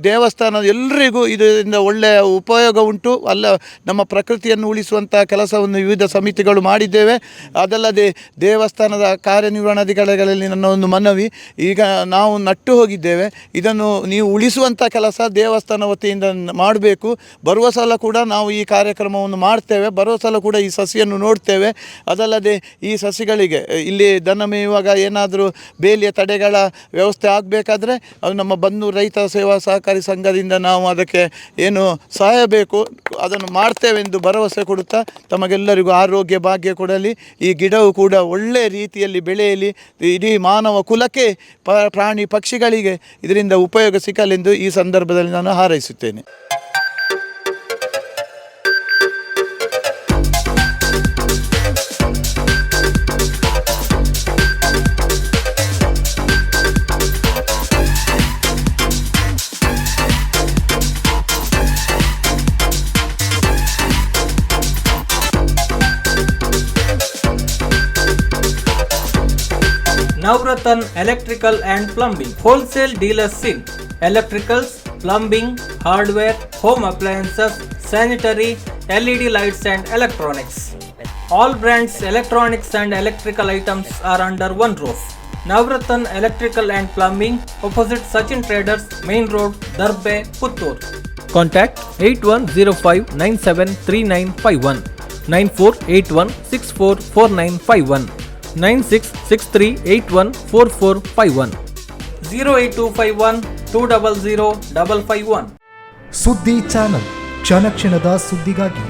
ದೇವಸ್ಥಾನ ಎಲ್ಲರಿಗೂ ಇದರಿಂದ ಒಳ್ಳೆಯ ಉಪಯೋಗ ಉಂಟು. ನಮ್ಮ ಪ್ರಕೃತಿಯನ್ನು ಉಳಿಸುವಂಥ ಕೆಲಸವನ್ನು ವಿವಿಧ ಸಮಿತಿಗಳು ಮಾಡಿದ್ದೇವೆ. ಅದಲ್ಲದೆ ದೇವಸ್ಥಾನದ ಕಾರ್ಯನಿರ್ವಹಣಾಧಿಕಾರಿಗಳಲ್ಲಿ ನನ್ನ ಒಂದು ಮನವಿ, ಈಗ ನಾವು ನಟ್ಟು ಹೋಗಿದ್ದೇವೆ, ಇದನ್ನು ನೀವು ಉಳಿಸುವಂಥ ಕೆಲಸ ದೇವಸ್ಥಾನ ವತಿಯಿಂದ ಮಾಡಬೇಕು. ಬರುವ ಸಲ ಕೂಡ ನಾವು ಈ ಕಾರ್ಯಕ್ರಮವನ್ನು ಮಾಡ್ತೇವೆ. ಬರುವ ಸಲ ಕೂಡ ಈ ಸಸಿಯನ್ನು ನೋಡ್ತೇವೆ. ಅದಲ್ಲದೆ ಈ ಸಸಿಗಳಿಗೆ ಇಲ್ಲಿ ದನ ಮೇಯುವಾಗ ಏನಾದರೂ ಬೇಲಿಯ ತಡೆಗಳ ವ್ಯವಸ್ಥೆ ಆಗಬೇಕಾದ್ರೆ ಅದು ನಮ್ಮ ಬನ್ನೂರು ರೈತ ಸೇವಾ ಸಹಕಾರಿ ಸಂಘದಿಂದ ನಾವು ಅದಕ್ಕೆ ಏನು ಸಹಾಯ ಬೇಕು ಅದನ್ನು ಮಾಡ್ತೇವೆ ಎಂದು ಭರವಸೆ ಕೊಡುತ್ತಾ, ತಮಗೆಲ್ಲರಿಗೂ ಆರೋಗ್ಯ ಭಾಗ್ಯ ಕೊಡಲಿ. ಈ ಗಿಡವು ಕೂಡ ಒಳ್ಳೆಯ ರೀತಿಯಲ್ಲಿ ಬೆಳೆಯಲಿ. ಇಡೀ ಮಾನವ ಕುಲಕ್ಕೆ, ಪ್ರಾಣಿ ಪಕ್ಷಿಗಳಿಗೆ ಇದರಿಂದ ಉಪಯೋಗ ಸಿಗಲೆಂದು ಈ ಸಂದರ್ಭದಲ್ಲಿ ನಾನು ಹಾರೈಸುತ್ತೇನೆ. Navratan Electrical and Plumbing Wholesale Dealers in Electricals, Plumbing, Hardware, Home Appliances, Sanitary, LED Lights and Electronics. All brands electronics and electrical items are under one roof. Navratan Electrical and Plumbing, opposite Sachin Traders, Main Road, Darbe, Puttur. Contact 8105973951. 9481644951 9663814451 08251 200 551. ಸುದ್ದಿ ಚಾನಲ್ ಕ್ಷಣ ಕ್ಷಣದ ಸುದ್ದಿಗಾಗಿ